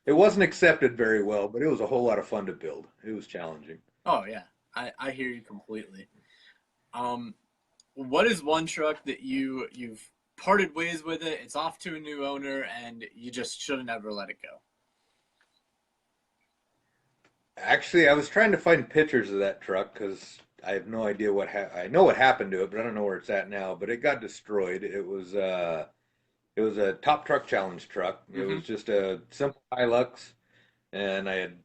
Speaker 2: It wasn't accepted very well, but it was a whole lot of fun to build. It was challenging.
Speaker 1: Oh yeah. I hear you completely. Um, what is one truck that you've parted ways with it? It's off to a new owner, and you just should have never let it go.
Speaker 2: Actually, I was trying to find pictures of that truck because I have no idea I know what happened to it, but I don't know where it's at now. But it got destroyed. It was a top truck challenge truck. It
Speaker 1: Mm-hmm.
Speaker 2: was just a simple Hilux, and I had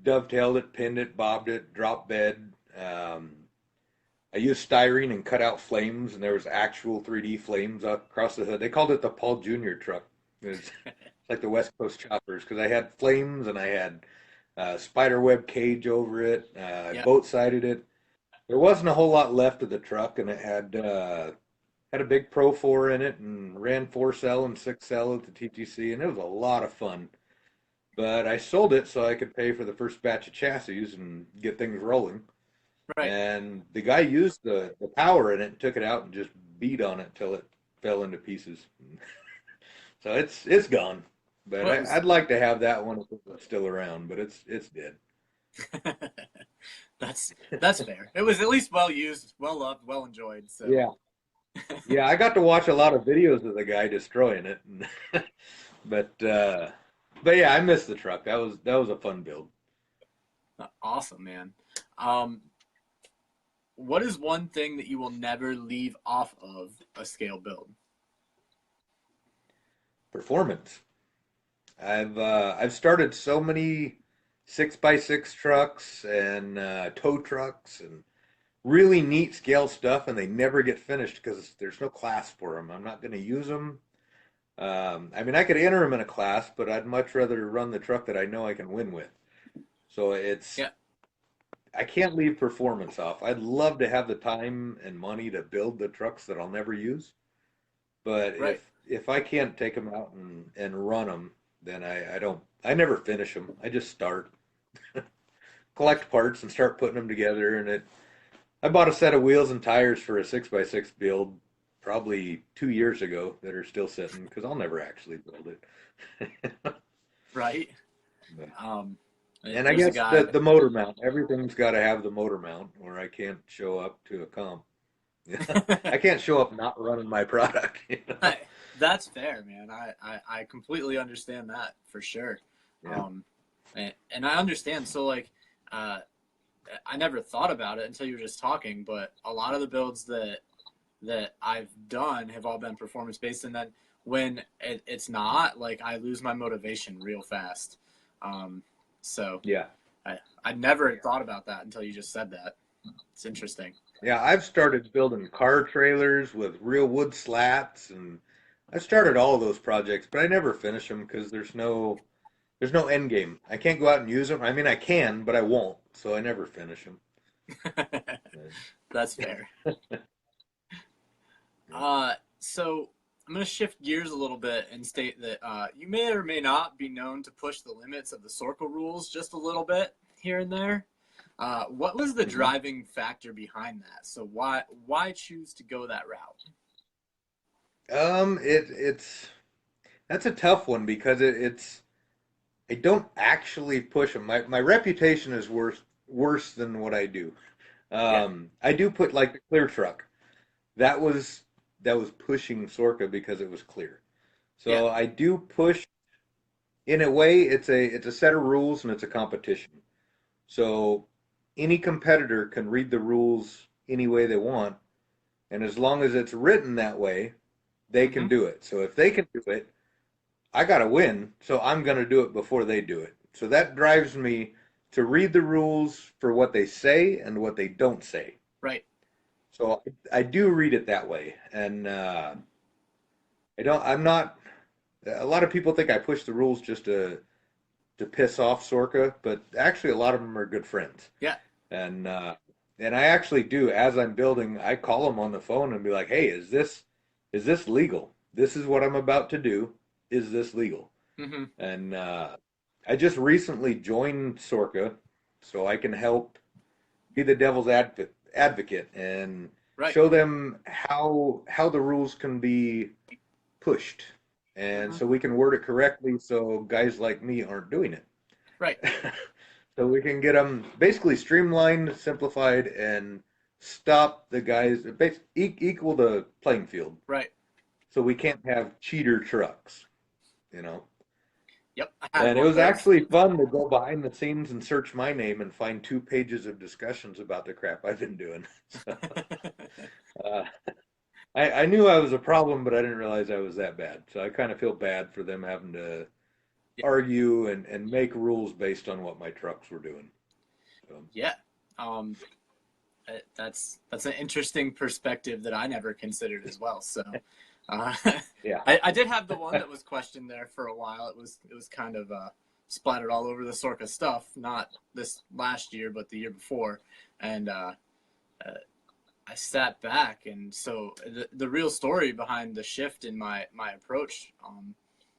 Speaker 2: dovetailed it, pinned it, bobbed it, drop bed. I used styrene and cut out flames, and there was actual 3D flames across the hood. They called it the Paul Jr. truck. It's like the West Coast choppers because I had flames and I had spider web cage over it. I
Speaker 1: Yeah.
Speaker 2: boat sided it. There wasn't a whole lot left of the truck, and it had a big Pro 4 in it, and ran 4 cell and 6 cell at the TTC, and it was a lot of fun. But I sold it so I could pay for the first batch of chassis and get things rolling.
Speaker 1: Right.
Speaker 2: And the guy used the power in it and took it out and just beat on it till it fell into pieces. So it's gone. But
Speaker 1: Well, it
Speaker 2: I'd like to have that one if it was still around, but it's dead.
Speaker 1: was. That's fair. It was at least well used, well loved, well enjoyed. So.
Speaker 2: Yeah. Yeah, I got to watch a lot of videos of the guy destroying it. But but yeah, I missed the truck. That was a fun build.
Speaker 1: Awesome, man. Um, what is one thing that you will never leave off of a scale build?
Speaker 2: Performance. I've started so many 6x6 trucks and tow trucks and really neat scale stuff, and they never get finished because there's no class for them. I'm not going to use them. I mean, I could enter them in a class, but I'd much rather run the truck that I know I can win with. So
Speaker 1: Yeah.
Speaker 2: I can't leave performance off. I'd love to have the time and money to build the trucks that I'll never use, but
Speaker 1: Right.
Speaker 2: if I can't take them out and run them, then I never finish them. I just start, collect parts, and start putting them together. I bought a set of wheels and tires for a 6x6 build probably 2 years ago that are still sitting because I'll never actually build it.
Speaker 1: Right.
Speaker 2: But,
Speaker 1: Um,
Speaker 2: and I
Speaker 1: there's a
Speaker 2: guess
Speaker 1: guy.
Speaker 2: the motor mount, everything's got to have the motor mount, or I can't show up to a comp. I can't show up not running my product.
Speaker 1: Hey, that's fair, man. I completely understand that for sure.
Speaker 2: Yeah.
Speaker 1: And I understand. So like, uh, I never thought about it until you were just talking, but a lot of the builds that I've done have all been performance based, and then when it's not, like, I lose my motivation real fast. So
Speaker 2: Yeah.
Speaker 1: I never thought about that until you just said that. It's interesting.
Speaker 2: Yeah, I've started building car trailers with real wood slats, and I started all of those projects, but I never finish them because there's no end game. I can't go out and use them. I mean, I can, but I won't, so I never finish them.
Speaker 1: That's fair. So I'm going to shift gears a little bit and state that you may or may not be known to push the limits of the Sorka rules just a little bit here and there. What was the driving factor behind that? So why choose to go that route?
Speaker 2: It's that's a tough one because it's I don't actually push them. My reputation is worse than what I do.
Speaker 1: Yeah.
Speaker 2: I do put like the clear truck. That was pushing Sorka because it was clear.
Speaker 1: Yeah.
Speaker 2: So I do push in a way. It's a set of rules and it's a competition. So any competitor can read the rules any way they want, and as long as it's written that way, they can
Speaker 1: Mm-hmm.
Speaker 2: do it. So if they can do it, I got to win, so I'm going to do it before they do it. So that drives me to read the rules for what they say and what they don't say.
Speaker 1: Right.
Speaker 2: So I do read it that way, and I don't. I'm not. A lot of people think I push the rules just to piss off Sorka, but actually a lot of them are good friends.
Speaker 1: Yeah.
Speaker 2: And I actually do. As I'm building, I call them on the phone and be like, "Hey, is this legal? This is what I'm about to do. Is this legal?"
Speaker 1: Mm-hmm.
Speaker 2: And I just recently joined Sorka, so I can help be the devil's advocate and
Speaker 1: Right.
Speaker 2: show them how the rules can be pushed, and
Speaker 1: Mm-hmm.
Speaker 2: so we can word it correctly, so guys like me aren't doing it.
Speaker 1: Right.
Speaker 2: So we can get them basically streamlined, simplified, and stop the guys, equal the playing field.
Speaker 1: Right.
Speaker 2: So we can't have cheater trucks, you know.
Speaker 1: Yep. I had
Speaker 2: And it
Speaker 1: one of
Speaker 2: was
Speaker 1: those.
Speaker 2: actually fun to go behind the scenes and search my name and find 2 pages of discussions about the crap I've been doing. So, uh, I knew I was a problem, but I didn't realize I was that bad. So I kind of feel bad for them having to argue and make rules based on what my trucks were doing. So,
Speaker 1: Yeah. Um, that's an interesting perspective that I never considered as well. So, uh,
Speaker 2: yeah.
Speaker 1: I did have the one that was questioned there for a while. It was kind of splattered all over the Sorka stuff. Not this last year, but the year before, and I sat back, and so the real story behind the shift in my approach,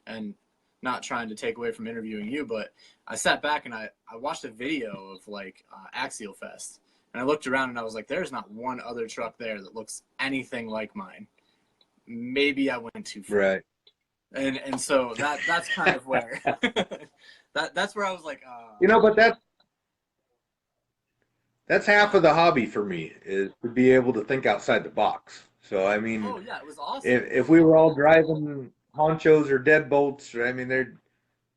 Speaker 1: and not trying to take away from interviewing you, but I sat back and I watched a video of like Axial Fest, and I looked around and I was like, there's not one other truck there that looks anything like mine. Maybe I went too far,
Speaker 2: Right.
Speaker 1: and so that's kind of where that's where I was like,
Speaker 2: But that's half of the hobby for me is to be able to think outside the box. So I mean,
Speaker 1: oh yeah, it was awesome.
Speaker 2: if we were all driving honchos or deadbolts, I mean there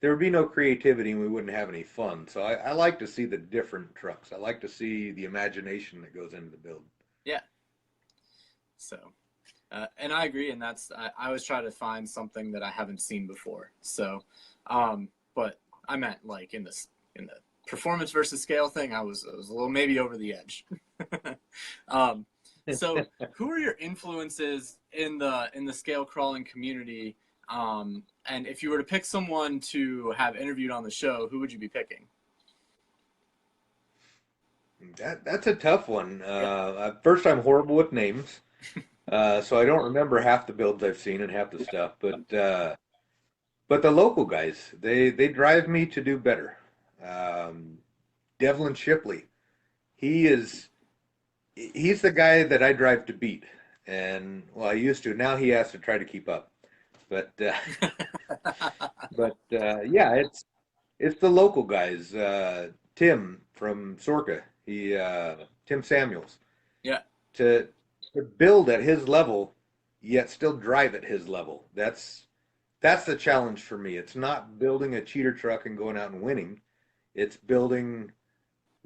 Speaker 2: would be no creativity and we wouldn't have any fun. So I like to see the different trucks. I like to see the imagination that goes into the build.
Speaker 1: Yeah. So, and I agree, and I always try to find something that I haven't seen before. So, but I meant like in the performance versus scale thing, I was a little maybe over the edge. um, so, who are your influences in the scale crawling community? And if you were to pick someone to have interviewed on the show, who would you be picking?
Speaker 2: That's a tough one.
Speaker 1: Yeah.
Speaker 2: First, I'm horrible with names, so I don't remember half the builds I've seen and half the stuff. But the local guys, they drive me to do better. Um, Devlin Shipley, he is he's the guy that I drive to beat, and well, I used to. Now he has to try to keep up. But yeah, it's the local guys. Tim from Sorka, he Tim Samuels.
Speaker 1: Yeah.
Speaker 2: To build at his level, yet still drive at his level. That's the challenge for me. It's not building a cheater truck and going out and winning. It's building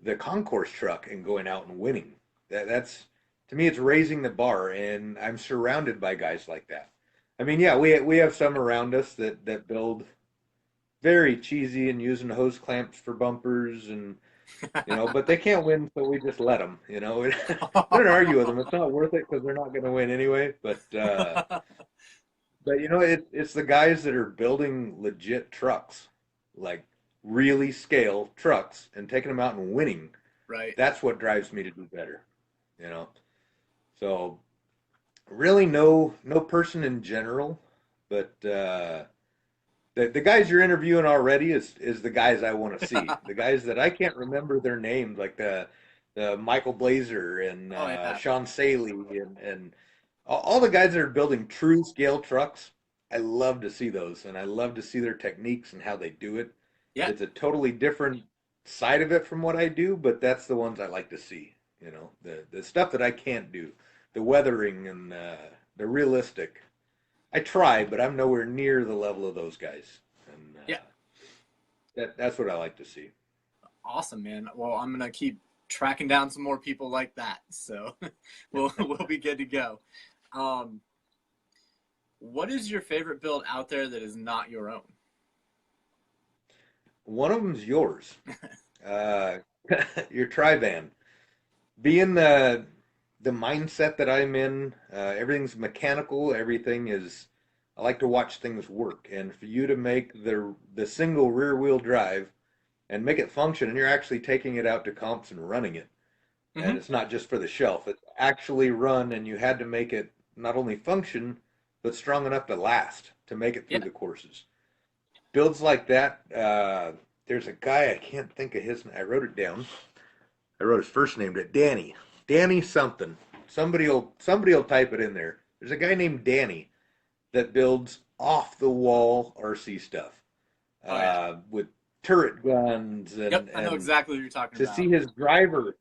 Speaker 2: the concourse truck and going out and winning. That's to me, it's raising the bar, and I'm surrounded by guys like that. I mean, yeah, we have some around us that build very cheesy and using hose clamps for bumpers and but they can't win, so we just let them. We don't argue with them. It's not worth it because they're not going to win anyway. But it's the guys that are building legit trucks, like really scale trucks, and taking them out and winning.
Speaker 1: Right.
Speaker 2: That's what drives me to do better. You know, so really no person in general, but the guys you're interviewing already is the guys I want to see. The guys that I can't remember their names, like the Michael Blazer and Sean Saley and all the guys that are building true scale trucks. I love to see those, and I love to see their techniques and how they do it.
Speaker 1: Yeah.
Speaker 2: It's a totally different side of it from what I do, but that's the ones I like to see. The stuff that I can't do, the weathering and the realistic. I try, but I'm nowhere near the level of those guys. And
Speaker 1: yeah,
Speaker 2: that's what I like to see.
Speaker 1: Awesome, man. Well, I'm gonna keep tracking down some more people like that, so we'll be good to go. What is your favorite build out there that is not your own?
Speaker 2: One of them's yours. Your tri-van. Being the mindset that I'm in, everything's mechanical. Everything is. I like to watch things work, and for you to make the single rear wheel drive and make it function, and you're actually taking it out to comps and running it, and it's not just for the shelf. It's actually run, and you had to make it not only function but strong enough to last to make it through the courses. Builds like that. There's a guy I can't think of his. I wrote it down. I wrote his first name, Danny. Danny something. Somebody'll type it in there. There's a guy named Danny that builds off the wall RC stuff with turret guns and.
Speaker 1: Yep, I know exactly what you're talking about.
Speaker 2: To see his driver,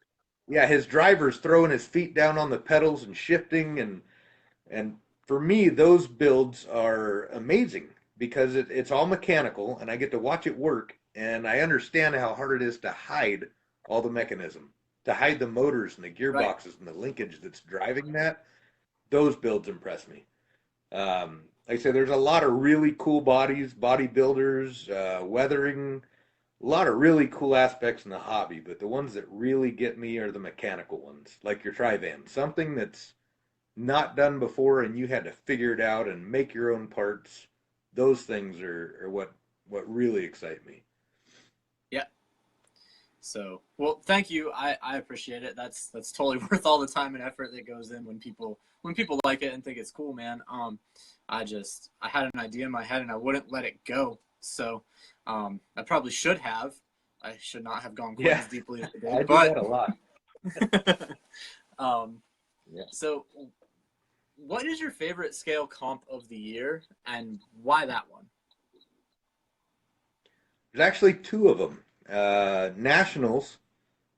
Speaker 2: his driver's throwing his feet down on the pedals and shifting and for me those builds are amazing because it's all mechanical and I get to watch it work and I understand how hard it is to hide all the mechanism, to hide the motors and the gearboxes and the linkage that's driving that. Those builds impress me. Like I said, there's a lot of really cool bodies, bodybuilders, weathering, a lot of really cool aspects in the hobby, but the ones that really get me are the mechanical ones, like your tri-van. Something that's not done before and you had to figure it out and make your own parts. Those things are what really excite me.
Speaker 1: Yeah. So, well, thank you. I appreciate it. That's totally worth all the time and effort that goes in when people like it and think it's cool, man. I had an idea in my head and I wouldn't let it go. So, I probably should have. I should not have gone quite as deeply as I did.
Speaker 2: I do that a lot.
Speaker 1: So, what is your favorite scale comp of the year and why that one?
Speaker 2: There's actually two of them. Nationals,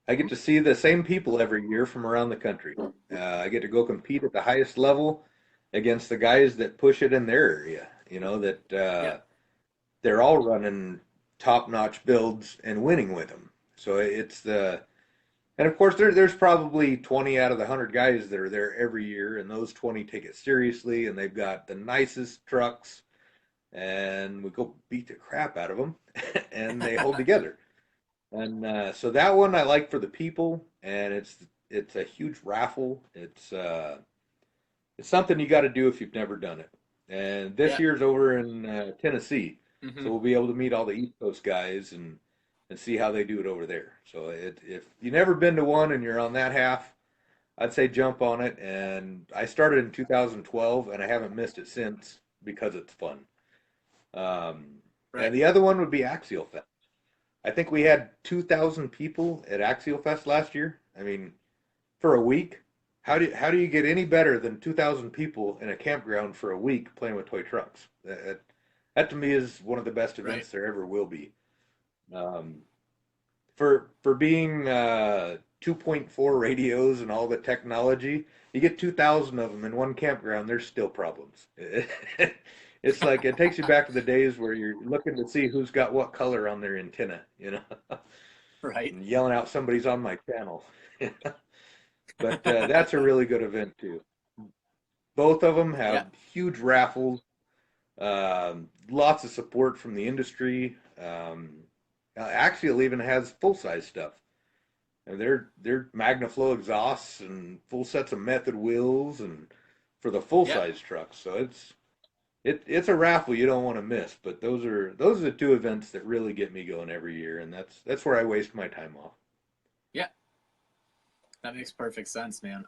Speaker 2: I get to see the same people every year from around the country. I get to go compete at the highest level against the guys that push it in their area. They're all running top-notch builds and winning with them. So and of course there's probably 20 out of the 100 guys that are there every year, and those 20 take it seriously, and they've got the nicest trucks, and we go beat the crap out of them, and they hold together. And so that one I like for the people, and it's a huge raffle. It's something you got to do if you've never done it. And this year's over in Tennessee, so we'll be able to meet all the East Coast guys and see how they do it over there. So if you've never been to one and you're on that half, I'd say jump on it. And I started in 2012, and I haven't missed it since because it's fun. And the other one would be Axial Fest. I think we had 2,000 people at Axial Fest last year. I mean, for a week, how do you get any better than 2,000 people in a campground for a week playing with toy trucks? That to me is one of the best events there ever will be. For being 2.4 radios and all the technology, you get 2,000 of them in one campground. There's still problems. It's like it takes you back to the days where you're looking to see who's got what color on their antenna.
Speaker 1: Right.
Speaker 2: and yelling out somebody's on my channel. But that's a really good event too. Both of them
Speaker 1: Yeah.
Speaker 2: have huge raffles, lots of support from the industry. Actually, it even has full size stuff. And they're MagnaFlow exhausts and full sets of method wheels and for the full
Speaker 1: Yeah.
Speaker 2: size trucks. So it's a raffle you don't want to miss. But those are the two events that really get me going every year, and that's where I waste my time off.
Speaker 1: Yeah. That makes perfect sense, man.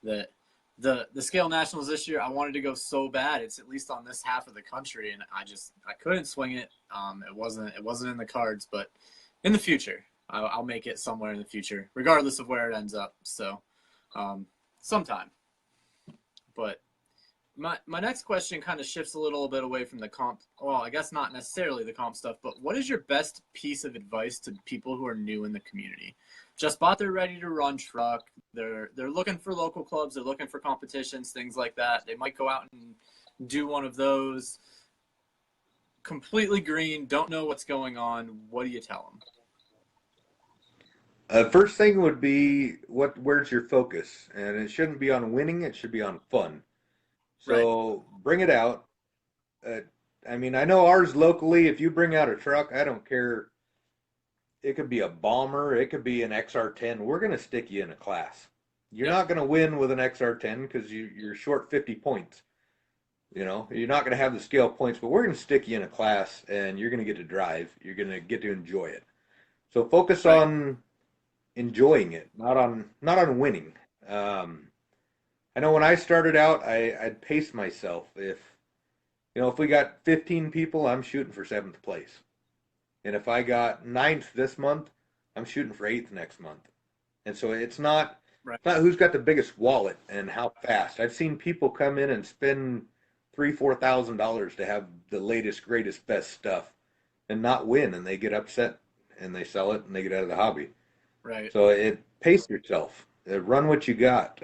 Speaker 1: The the scale nationals this year, I wanted to go so bad. It's at least on this half of the country, and I couldn't swing it. It wasn't in the cards, but in the future, I'll make it somewhere in the future, regardless of where it ends up. So, um, sometime. But my next question kind of shifts a little bit away from the comp. Well, I guess not necessarily the comp stuff, but what is your best piece of advice to people who are new in the community? Just bought their ready to run truck. They're looking for local clubs. They're looking for competitions, things like that. They might go out and do one of those. Completely green, don't know what's going on. What do you tell them?
Speaker 2: First thing would be where's your focus, and it shouldn't be on winning. It should be on fun.
Speaker 1: Right.
Speaker 2: So bring it out. Uh, I mean, I know ours locally. If you bring out a truck, I don't care. It could be a bomber. It could be an XR10. We're going to stick you in a class. You're
Speaker 1: Yep.
Speaker 2: not going to win with an XR10 because you're short 50 points. You know, you're not going to have the scale points, but we're going to stick you in a class, and you're going to get to drive. You're going to get to enjoy it. So focus
Speaker 1: Right.
Speaker 2: on enjoying it, not on winning. Um, I know when I started out, I'd pace myself. If we got 15 people, I'm shooting for seventh place. And if I got ninth this month, I'm shooting for eighth next month. And so
Speaker 1: Right.
Speaker 2: it's not who's got the biggest wallet and how fast. I've seen people come in and spend $3,000, $4,000 to have the latest, greatest, best stuff and not win, and they get upset and they sell it and they get out of the hobby.
Speaker 1: Right.
Speaker 2: So pace yourself. Run what you got.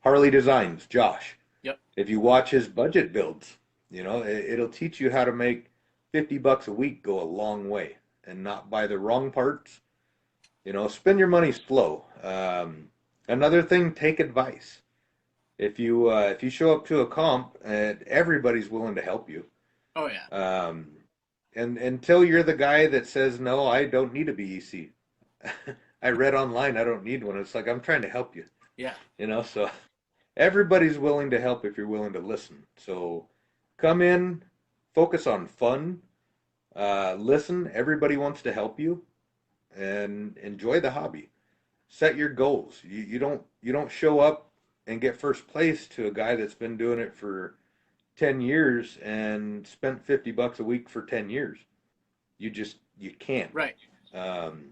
Speaker 2: Harley Designs, Josh.
Speaker 1: Yep.
Speaker 2: If you watch his budget builds, it'll teach you how to make $50 a week go a long way and not buy the wrong parts. Spend your money slow. Another thing, take advice. If you show up to a comp, everybody's willing to help you.
Speaker 1: Oh yeah.
Speaker 2: Um, and until you're the guy that says no, I don't need a BEC. I read online I don't need one. It's like I'm trying to help you.
Speaker 1: Yeah.
Speaker 2: So everybody's willing to help if you're willing to listen. So come in, focus on fun, listen. Everybody wants to help you, and enjoy the hobby. Set your goals. You don't show up and get first place to a guy that's been doing it for 10 years and spent $50 a week for 10 years. You can't.
Speaker 1: Right.
Speaker 2: Um,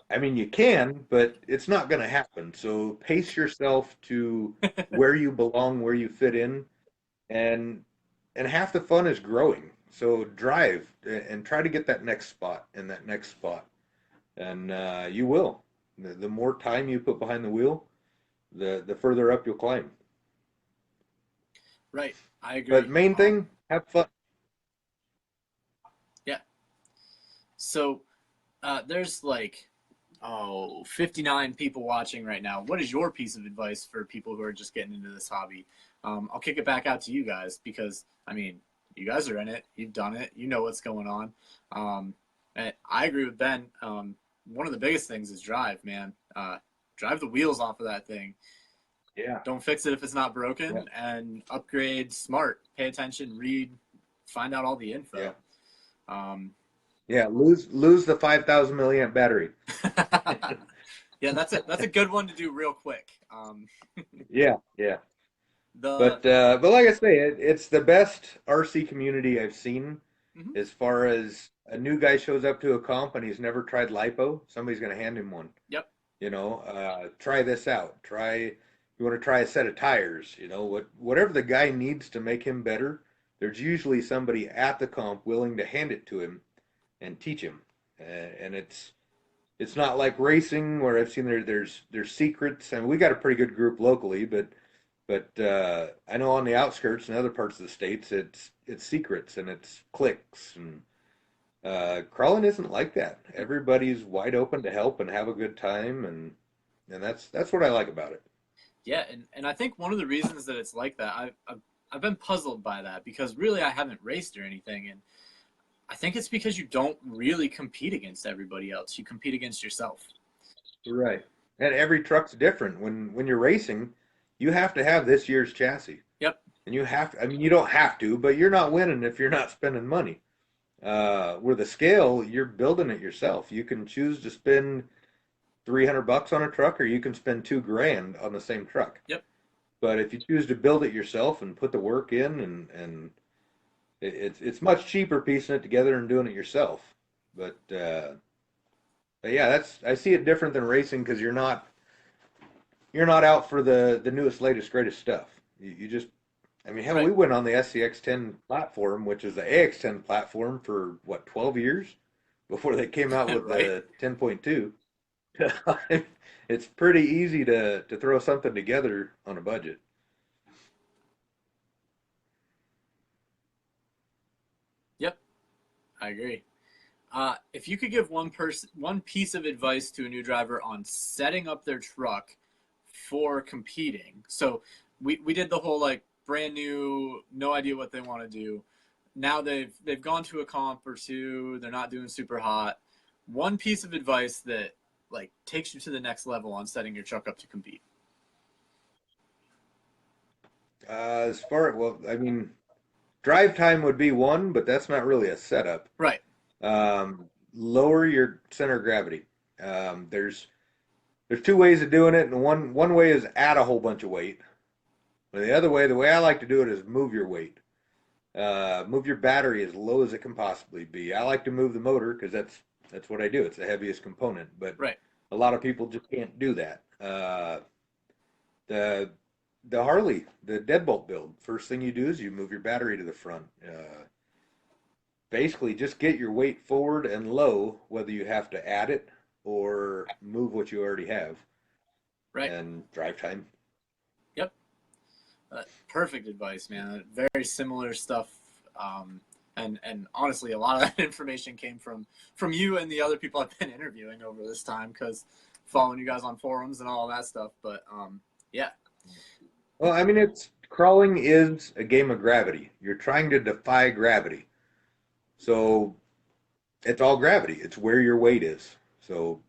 Speaker 2: I mean, you can, but it's not going to happen. So pace yourself to where you belong, where you fit in, and half the fun is growing. So drive and try to get that next spot and that next spot, and you will. The more time you put behind the wheel, the further up you'll climb.
Speaker 1: Right. I
Speaker 2: But
Speaker 1: agree.
Speaker 2: main thing, have fun.
Speaker 1: Yeah. So there's like 59 people watching right now. What is your piece of advice for people who are just getting into this hobby? I'll kick it back out to you guys because I mean, you guys are in it. You've done it. You know what's going on. And I agree with Ben. One of the biggest things is drive, man. Drive the wheels off of that thing.
Speaker 2: Yeah,
Speaker 1: Don't fix it if it's not
Speaker 2: yeah,
Speaker 1: broken, and upgrade smart. Pay attention, read, find out all the
Speaker 2: yeah,
Speaker 1: info. Um,
Speaker 2: yeah. Lose the 5,000 milliamp battery.
Speaker 1: yeah, that's a good one to do real quick.
Speaker 2: Yeah, yeah.
Speaker 1: The
Speaker 2: But like I say, it's the best RC community I've seen
Speaker 1: mhm,
Speaker 2: as far as a new guy shows up to a comp and he's never tried lipo, somebody's going to hand him one.
Speaker 1: yep,
Speaker 2: Try this out. You want to try a set of tires. Whatever the guy needs to make him better. There's usually somebody at the comp willing to hand it to him and teach him. And it's not like racing where I've seen there's secrets. I mean, we got a pretty good group locally, but I know on the outskirts and other parts of the states, it's secrets and it's cliques, and Crawling isn't like that. Everybody's wide open to help and have a good time, and that's what I like about it.
Speaker 1: Yeah, and I think one of the reasons that it's like that, I've been puzzled by that because really I haven't raced or anything, and I think it's because you don't really compete against everybody else. You compete against yourself.
Speaker 2: Right. And every truck's different. When you're racing, you have to have this year's chassis.
Speaker 1: Yep.
Speaker 2: And you have to, I mean, you don't have to, but you're not winning if you're not spending money. With a scale, you're building it yourself. You can choose to spend $300 on a truck, or you can spend 2 grand on the same truck.
Speaker 1: Yep.
Speaker 2: But if you choose to build it yourself and put the work in, and it's much cheaper piecing it together and doing it yourself. But yeah, that's I see it different than racing because you're not out for the newest, latest, greatest stuff. You just I mean, hell,
Speaker 1: Right.
Speaker 2: we went on the SCX10 platform, which is the AX10 platform, for what, 12 years before they came out with
Speaker 1: Right.
Speaker 2: the 10.2. It's pretty easy to throw something together on a budget.
Speaker 1: Yep. I agree. If you could give one piece of advice to a new driver on setting up their truck for competing, so we did the whole like brand new, no idea what they want to do. Now they've gone to a comp or two. They're not doing super hot. One piece of advice that like takes you to the next level on setting your truck up to compete.
Speaker 2: Well, I mean, drive time would be one, but that's not really a setup.
Speaker 1: Right.
Speaker 2: Lower your center of gravity. There's two ways of doing it, and one way is add a whole bunch of weight. And the other way, the way I like to do it, is move your weight. Move your battery as low as it can possibly be. I like to move the motor because that's what I do. It's the heaviest component, but
Speaker 1: Right.
Speaker 2: a lot of people just can't do that. The the Harley, the deadbolt build, first thing you do is you move your battery to the front. Basically, just get your weight forward and low, whether you have to add it or move what you already have,
Speaker 1: Right.
Speaker 2: and drive time.
Speaker 1: Yep. Perfect advice, man. Very similar stuff. And honestly, a lot of that information came from you and the other people I've been interviewing over this time because following you guys on forums and all that stuff. But yeah.
Speaker 2: Well, I mean, it's crawling is a game of gravity. You're trying to defy gravity. So it's all gravity. It's where your weight is. So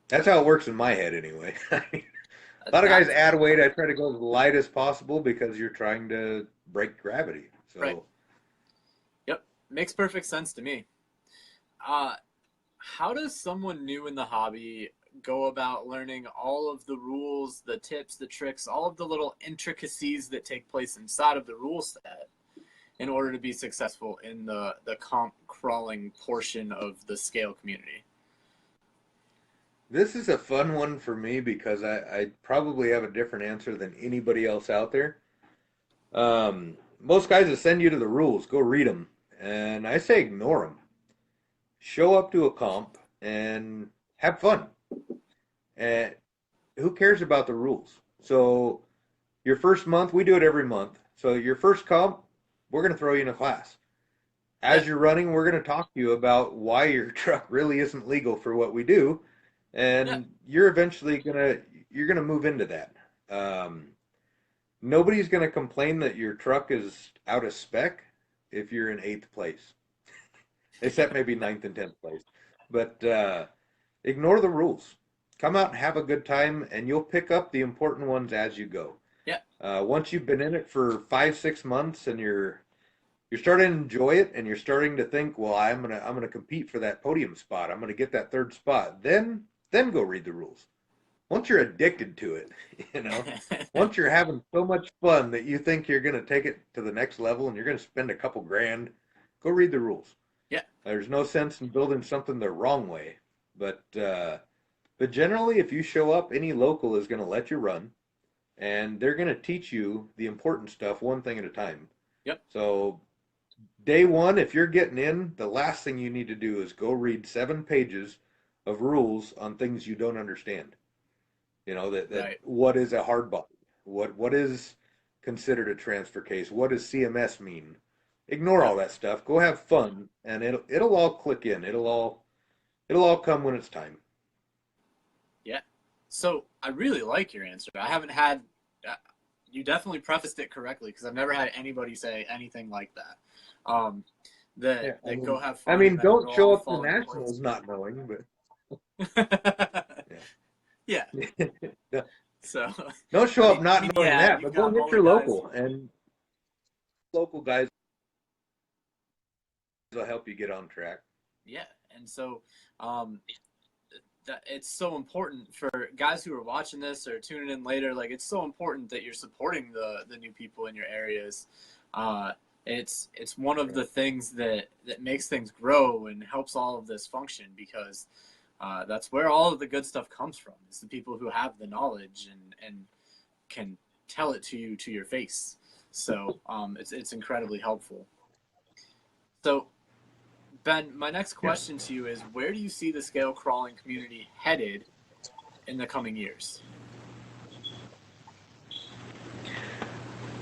Speaker 2: that's how it works in my head anyway. A lot of guys
Speaker 1: That's
Speaker 2: add weight. I try to go as light as possible because you're trying to break gravity.
Speaker 1: right.
Speaker 2: So
Speaker 1: Yep. Makes perfect sense to me. Uh, how does someone new in the hobby go about learning all of the rules, the tips, the tricks, all of the little intricacies that take place inside of the rule set in order to be successful in the comp crawling portion of the scale community?
Speaker 2: this is a fun one for me because I probably have a different answer than anybody else out there. Most guys that send you to the rules, go read them. And I say ignore them. Show up to a comp and have fun. And who cares about the rules? So your first month, we do it every month. So your first comp, we're going to throw you in a class.
Speaker 1: Yeah.
Speaker 2: As you're running, we're going to talk to you about why your truck really isn't legal for what we do,
Speaker 1: Yeah.
Speaker 2: and you're gonna move into that. Um, Nobody's going to complain that your truck is out of spec if you're in eighth place, except maybe ninth and tenth place. But ignore the rules. Come out and have a good time, and you'll pick up the important ones as you go.
Speaker 1: Yeah.
Speaker 2: Once you've been in it for 5, 6 months, and you're starting to enjoy it, and you're starting to think, well, I'm gonna compete for that podium spot. I'm gonna get that third spot. Then go read the rules. Once you're addicted to it, you know, once you're having so much fun that you think you're gonna take it to the next level, and you're gonna spend a couple grand, go read the rules.
Speaker 1: Yeah.
Speaker 2: There's no sense in building something the wrong way, but generally, if you show up, any local is gonna let you run, and they're gonna teach you the important stuff one thing at a time.
Speaker 1: Yep.
Speaker 2: So day one, if you're getting in, the last thing you need to do is go read 7 pages of rules on things you don't understand. You know, that
Speaker 1: Right.
Speaker 2: what is a hard body? What is considered a transfer case? What does CMS mean? Ignore
Speaker 1: Yep.
Speaker 2: all that stuff. Go have fun, and it'll all click in. It'll all come when it's time.
Speaker 1: Yeah. So I really like your answer. I haven't had. Uh, you definitely prefaced it correctly because I've never had anybody say anything like that. Um,
Speaker 2: Yeah,
Speaker 1: that go have
Speaker 2: I
Speaker 1: fun and
Speaker 2: mean,
Speaker 1: then
Speaker 2: don't
Speaker 1: it'll
Speaker 2: show
Speaker 1: all
Speaker 2: up to
Speaker 1: fall into
Speaker 2: nationals
Speaker 1: place.
Speaker 2: not knowing, but
Speaker 1: Yeah.
Speaker 2: yeah.
Speaker 1: So,
Speaker 2: Don't show up not knowing
Speaker 1: yeah,
Speaker 2: that,
Speaker 1: you've
Speaker 2: but go
Speaker 1: got
Speaker 2: hit
Speaker 1: all the
Speaker 2: your
Speaker 1: guys.
Speaker 2: local, and local guys will help you get on track.
Speaker 1: Yeah, and so um, that it's so important for guys who are watching this or tuning in later. Like, it's so important that you're supporting the new people in your areas. Uh, it's one of
Speaker 2: Yeah.
Speaker 1: the things that makes things grow and helps all of this function because that's where all of the good stuff comes from. It's the people who have the knowledge and can tell it to you to your face. So it's incredibly helpful. So Ben, my next
Speaker 2: Yeah.
Speaker 1: question to you is: where do you see the scale crawling community headed in the coming years?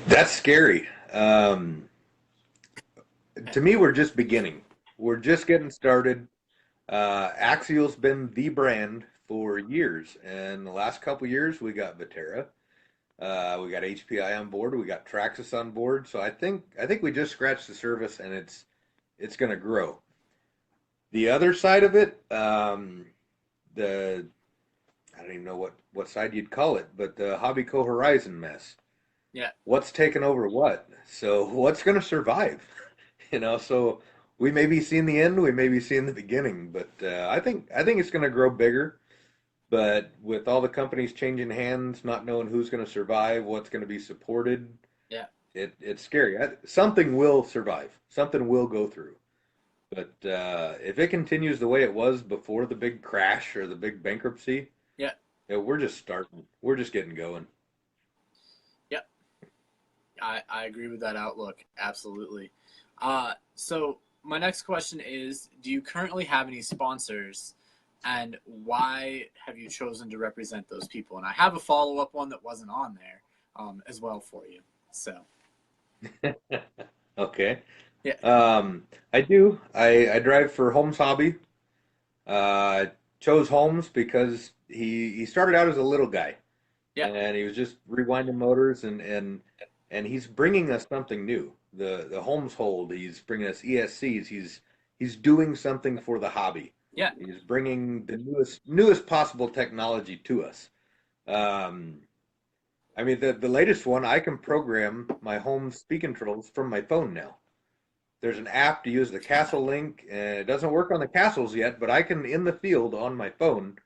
Speaker 2: That's scary. To me, we're just beginning. We're just getting started. Axial's been the brand for years, and the last couple years we got Viterra, we got HPI on board, we got Traxxas on board. So I think we just scratched the surface, and it's going to grow. The other side of it, the I don't even know what side you'd call it, but the Hobby Co Horizon mess.
Speaker 1: Yeah,
Speaker 2: What's taken over what? So what's going to survive? So we may be seeing the end, we may be seeing the beginning, but I think it's going to grow bigger. But with all the companies changing hands, not knowing who's going to survive, what's going to be supported,
Speaker 1: yeah,
Speaker 2: it's scary. Something will survive. Something will go through. But if it continues the way it was before the big crash or the big bankruptcy,
Speaker 1: yeah,
Speaker 2: we're just starting. We're just getting going.
Speaker 1: yeah. I agree with that outlook absolutely. So my next question is: do you currently have any sponsors, and why have you chosen to represent those people? And I have a follow up one that wasn't on there as well for you. So
Speaker 2: Okay.
Speaker 1: yeah,
Speaker 2: I do. I drive for Holmes Hobby. Uh, chose Holmes because he started out as a little guy,
Speaker 1: yeah,
Speaker 2: and he was just rewinding motors, and he's bringing us something new. The Holmes hold. He's bringing us ESCs. He's doing something for the hobby.
Speaker 1: yeah,
Speaker 2: He's bringing the newest possible technology to us. Um, I mean, the latest one, I can program my home speed controls from my phone now. There's an app to use the castle link, and it doesn't work on the castles yet, but I can in the field on my phone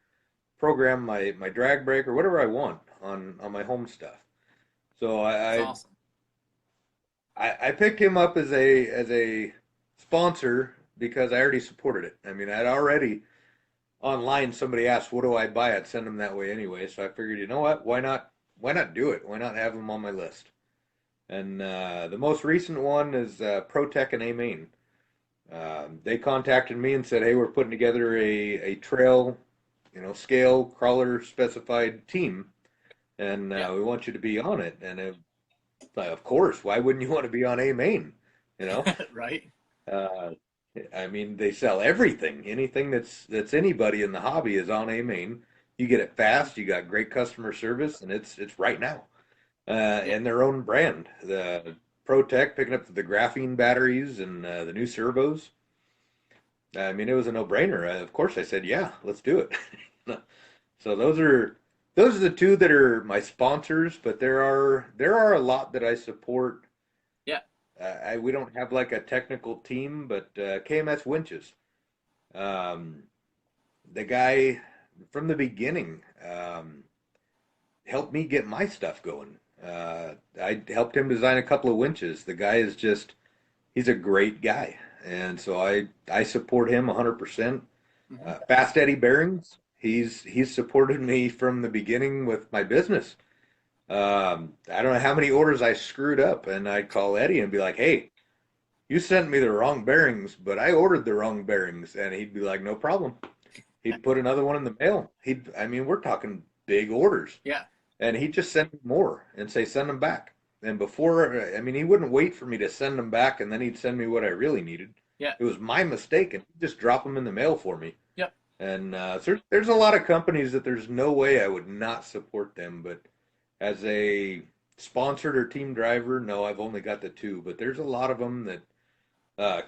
Speaker 2: program my drag brake or whatever I want on my home stuff. So
Speaker 1: that's
Speaker 2: I
Speaker 1: awesome.
Speaker 2: I picked him up as a sponsor because I already supported it. I mean, I'd already online somebody asked, "What do I buy?" I'd send them that way anyway. So I figured, you know what? Why not do it? Why not have them on my list? And the most recent one is ProTech and A Main. They contacted me and said, "Hey, we're putting together a trail, scale crawler specified team, and
Speaker 1: Yeah,
Speaker 2: we want you to be on it." And like, of course, why wouldn't you want to be on A Main? You know,
Speaker 1: right.
Speaker 2: uh, I mean, they sell everything. Anything that's anybody in the hobby is on A Main. You get it fast. You got great customer service, and it's right now.
Speaker 1: Yeah,
Speaker 2: And their own brand, the ProTech picking up the graphene batteries and the new servos. I mean, it was a no-brainer. Of course, I said, "Yeah, let's do it." So those are the two that are my sponsors, but there are a lot that I support.
Speaker 1: yeah,
Speaker 2: We don't have like a technical team, but KMS winches. Um, the guy from the beginning helped me get my stuff going. I helped him design a couple of winches. The guy is he's a great guy, and so I support him 100%.
Speaker 1: hmm
Speaker 2: Fast Eddie Bearings, he's supported me from the beginning with my business. I don't know how many orders I screwed up, and I'd call Eddie and be like, "Hey, you sent me the wrong bearings, but I ordered the wrong bearings," and he'd be like, "No problem." He'd put another one in the mail. I mean, we're talking big orders,
Speaker 1: yeah,
Speaker 2: and he'd just send me more and say, "Send them back," And before, I mean, he wouldn't wait for me to send them back, and then he'd send me what I really needed.
Speaker 1: Yeah.
Speaker 2: It was my mistake, and he'd just drop them in the mail for me.
Speaker 1: Yep.
Speaker 2: And so there's a lot of companies that there's no way I would not support them. But as a sponsored or team driver, no, I've only got the two. But there's a lot of them that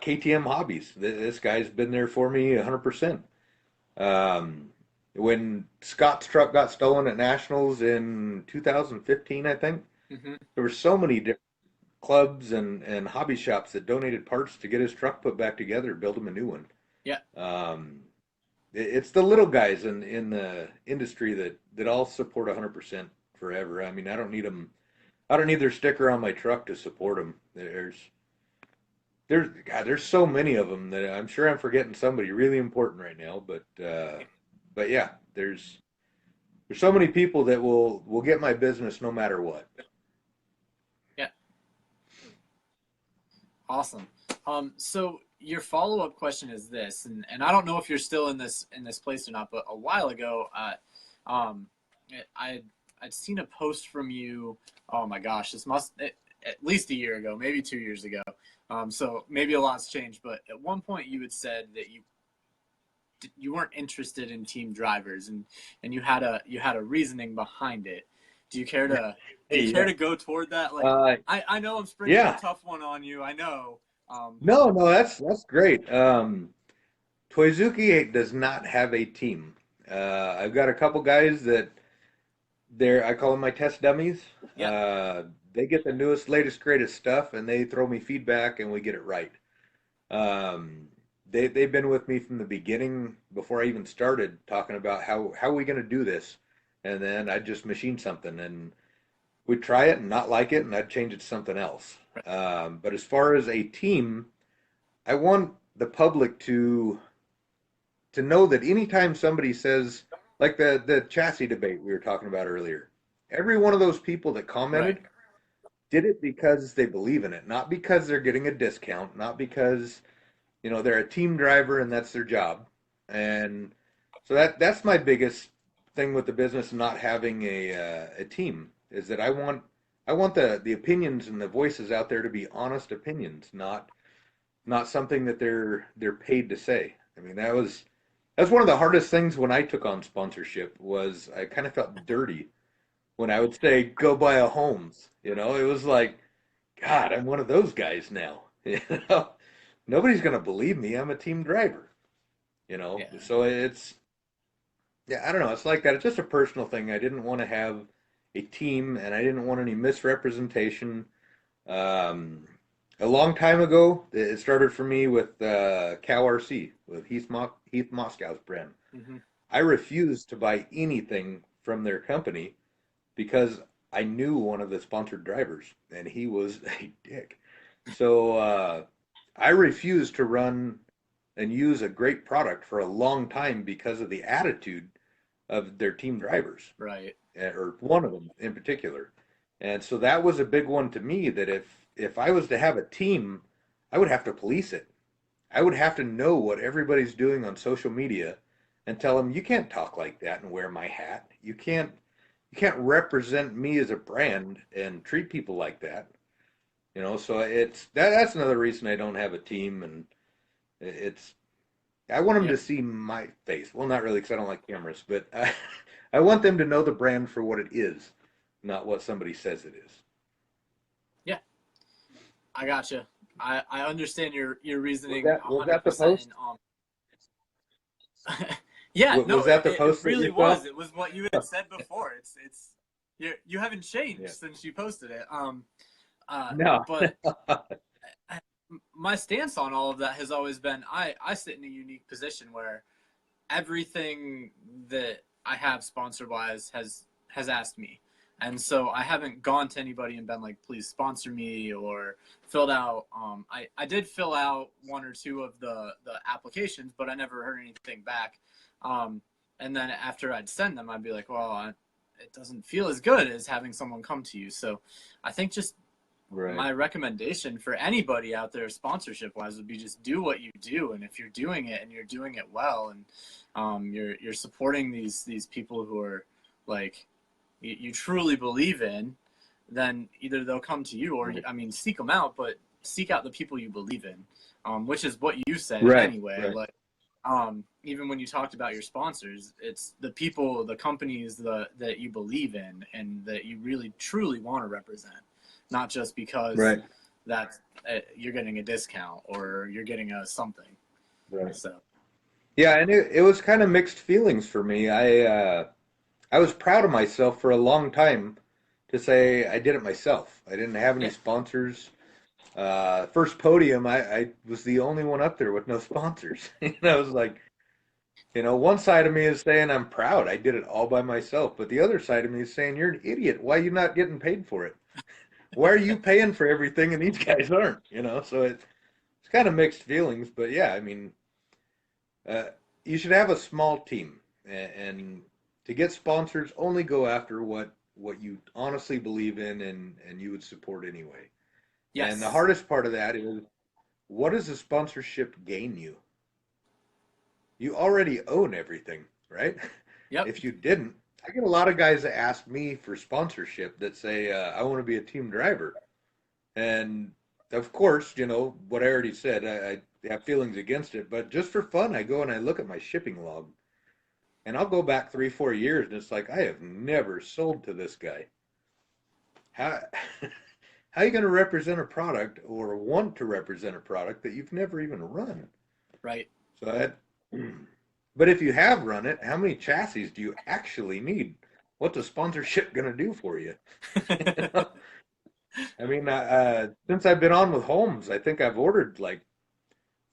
Speaker 2: KTM Hobbies. This guy's been there for me 100%. When Scott's truck got stolen at Nationals in 2015, I think, there were so many different clubs and hobby shops that donated parts to get his truck put back together, build him a new one.
Speaker 1: Yeah.
Speaker 2: It's the little guys in the industry that all support 100% forever. I mean, I don't need them. I don't need their sticker on my truck to support them. There's so many of them that I'm sure I'm forgetting somebody really important right now. But yeah, there's so many people that will get my business no matter what.
Speaker 1: Yeah. Awesome. So your follow-up question is this, and I don't know if you're still in this place or not, but a while ago, I'd seen a post from you. Oh my gosh, this must at least a year ago, maybe 2 years ago. So maybe a lot's changed, but at one point you had said that you weren't interested in team drivers, and you had a reasoning behind it. Do you care to go toward that? Like, I know I'm springing a tough one on you. I know.
Speaker 2: No, that's great. Toyzuki does not have a team. I've got a couple guys that I call them my test dummies.
Speaker 1: Yep.
Speaker 2: They get the newest, latest, greatest stuff, and they throw me feedback, and we get it right. They've been with me from the beginning, before I even started talking about how are we going to do this, and then I'd just machine something, and we'd try it and not like it, and I'd change it to something else. But as far as a team, I want the public to know that anytime somebody says, like the chassis debate we were talking about earlier, every one of those people that commented did it because they believe in it, not because they're getting a discount, not because they're a team driver and that's their job. And so that's my biggest thing with the business, not having a team, is that I want the opinions and the voices out there to be honest opinions, not something that they're paid to say. I mean, that's one of the hardest things when I took on sponsorship. Was I kind of felt dirty when I would say go buy a Holmes. It was like, God, I'm one of those guys now. Nobody's going to believe me. I'm a team driver. So it's, I don't know. It's like that. It's just a personal thing. I didn't want to have a team, and I didn't want any misrepresentation. A long time ago, it started for me with Cow RC, with Heath Moscow's brand. I refused to buy anything from their company because I knew one of the sponsored drivers, and he was a dick. So I refused to run and use a great product for a long time because of the attitude of their team drivers.
Speaker 1: Right.
Speaker 2: Or one of them in particular. And so that was a big one to me, that if I was to have a team, I would have to police it. I would have to know what everybody's doing on social media and tell them, you can't talk like that and wear my hat. You can't represent me as a brand and treat people like that. So that's another reason I don't have a team. And I want them to see my face. Well, not really, because I don't like cameras, but I want them to know the brand for what it is, not what somebody says it is.
Speaker 1: Yeah, I gotcha. I understand your reasoning.
Speaker 2: Was that the post?
Speaker 1: Yeah,
Speaker 2: was that the post?
Speaker 1: It really was. It was what you had said before. It's you haven't changed since you posted it.
Speaker 2: No.
Speaker 1: But my stance on all of that has always been, I sit in a unique position where everything that I have sponsor wise has asked me. And so I haven't gone to anybody and been like, please sponsor me, or filled out. I did fill out one or two of the applications, but I never heard anything back. And then after I'd send them, I'd be like, well, it doesn't feel as good as having someone come to you. So I think just my recommendation for anybody out there sponsorship wise would be just do what you do. And if you're doing it and you're doing it well, and you're supporting these people who are like, you truly believe in, then either they'll come to you or, I mean, seek them out, but seek out the people you believe in, which is what you said
Speaker 2: Right,
Speaker 1: anyway.
Speaker 2: right,
Speaker 1: Like, even when you talked about your sponsors, it's the people, the companies that you believe in and that you really truly want to represent, not just because
Speaker 2: right,
Speaker 1: that you're getting a discount or you're getting a something.
Speaker 2: right.
Speaker 1: So
Speaker 2: Yeah, and it was kind of mixed feelings for me. I was proud of myself for a long time to say I did it myself. I didn't have any
Speaker 1: yeah,
Speaker 2: sponsors. First podium, I was the only one up there with no sponsors. And I was like, one side of me is saying I'm proud. I did it all by myself. But the other side of me is saying, you're an idiot. Why are you not getting paid for it? Why are you paying for everything and these guys aren't? So it's kind of mixed feelings. But yeah, I mean, uh, you should have a small team. And to get sponsors, only go after what you honestly believe in and you would support anyway. And the
Speaker 1: yes,
Speaker 2: hardest part of that is, what does a sponsorship gain you? You already own everything, right?
Speaker 1: yep,
Speaker 2: If you didn't, I get a lot of guys that ask me for sponsorship that say, I want to be a team driver. And of course, what I already said, I have feelings against it, but just for fun, I go and I look at my shipping log and I'll go back 3, 4 years and it's like, I have never sold to this guy. How, how are you going to represent a product or want to represent a product that you've never even run?
Speaker 1: right.
Speaker 2: So that, but if you have run it, how many chassis do you actually need? What's a sponsorship going to do for you? I mean, since I've been on with Holmes, I think I've ordered like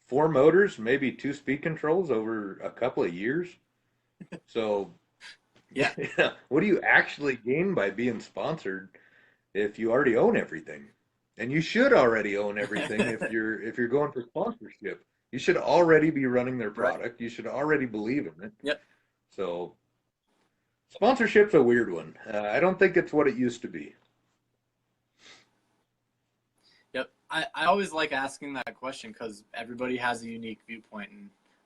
Speaker 2: 4 motors, maybe 2 speed controls over a couple of years. So,
Speaker 1: Yeah,
Speaker 2: what do you actually gain by being sponsored if you already own everything? And you should already own everything if you're going for sponsorship. You should already be running their
Speaker 1: right.
Speaker 2: product. You should already believe in it.
Speaker 1: Yep.
Speaker 2: So sponsorship's a weird one. I don't think it's what it used to be.
Speaker 1: Yep. I always like asking that question because everybody has a unique viewpoint,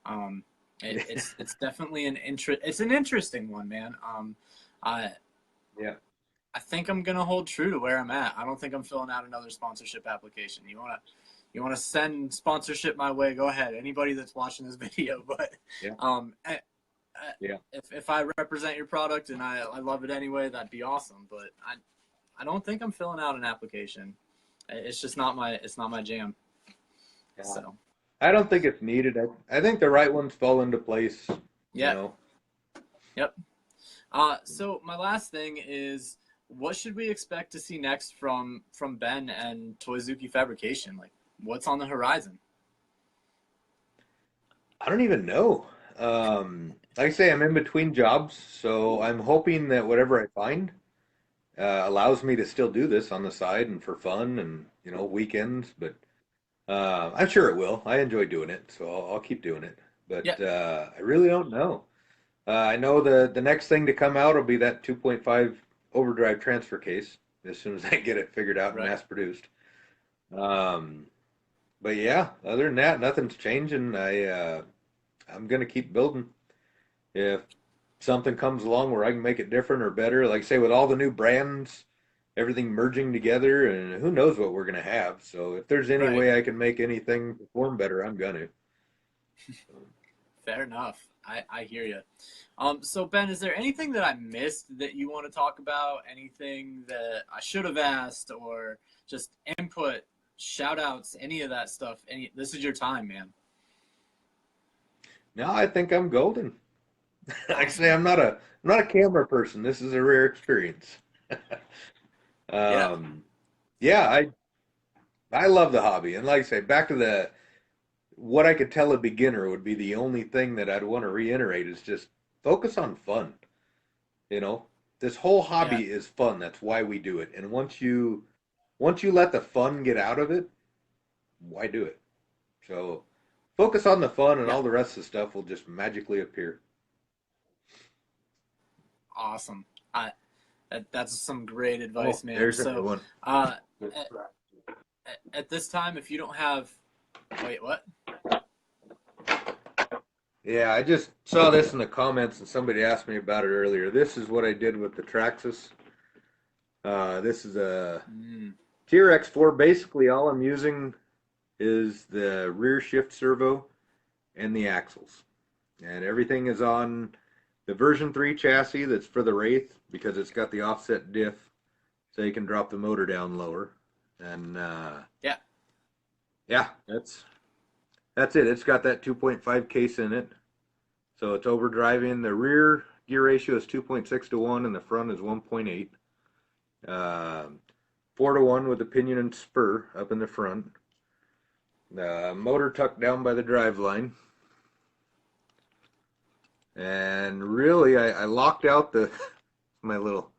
Speaker 1: and it's definitely it's an interesting one, man. I
Speaker 2: Yeah.
Speaker 1: I think I'm gonna hold true to where I'm at. I don't think I'm filling out another sponsorship application. You wanna send sponsorship my way? Go ahead. Anybody that's watching this video, but
Speaker 2: Yeah.
Speaker 1: um,
Speaker 2: Yeah.
Speaker 1: if I represent your product and I love it anyway, that'd be awesome. But I don't think I'm filling out an application. It's just not my jam.
Speaker 2: Yeah.
Speaker 1: So
Speaker 2: I don't think it's needed. I think the right ones fall into place, you
Speaker 1: yeah,
Speaker 2: know.
Speaker 1: yep. So my last thing is, what should we expect to see next from Ben and Toyzuki Fabrication? Like, what's on the horizon?
Speaker 2: I don't even know. Like I say, I'm in between jobs, so I'm hoping that whatever I find allows me to still do this on the side and for fun and weekends. But I'm sure it will. I enjoy doing it, so I'll keep doing it.
Speaker 1: Yeah,
Speaker 2: But I really don't know. I know the next thing to come out will be that 2.5 overdrive transfer case as soon as I get it figured out and
Speaker 1: right.
Speaker 2: mass produced. Um, but yeah, other than that, nothing's changing. I'm gonna keep building. If something comes along where I can make it different or better, like say with all the new brands, everything merging together, and who knows what we're gonna have. So if there's any
Speaker 1: Right.
Speaker 2: way I can make anything perform better, I'm gonna.
Speaker 1: Fair enough. I hear you. So Ben, is there anything that I missed that you want to talk about? Anything that I should have asked, or just input, shout outs, any of that stuff? This is your time, man.
Speaker 2: Now I think I'm golden. Like I say,
Speaker 1: Awesome.
Speaker 2: I'm not a camera person. This is a rare experience.
Speaker 1: Yeah.
Speaker 2: Um, yeah, I love the hobby, and like I say, back to the what I could tell a beginner would be the only thing that I'd want to reiterate is just focus on fun. You know, this whole
Speaker 1: Yeah.
Speaker 2: hobby is fun. That's why we do it. And once you let the fun get out of it, why do it? So focus on the fun, and
Speaker 1: Yeah.
Speaker 2: all the rest of the stuff will just magically appear.
Speaker 1: Awesome. That's some great
Speaker 2: Oh,
Speaker 1: advice, man.
Speaker 2: there's a new
Speaker 1: So,
Speaker 2: one.
Speaker 1: uh, at, at this time, if you don't have, wait, what?
Speaker 2: Yeah, I just saw this in the comments, and somebody asked me about it earlier. This is what I did with the Traxxas. This is a TRX4. Basically, all I'm using is the rear shift servo and the axles. And everything is on the version 3 chassis that's for the Wraith because it's got the offset diff so you can drop the motor down lower. And
Speaker 1: Yeah.
Speaker 2: yeah, that's it. It's got that 2.5 case in it. So it's overdriving. The rear gear ratio is 2.6 to 1 and the front is 1.8. 4 to 1 with the pinion and spur up in the front. The motor tucked down by the driveline. And really, I locked out my little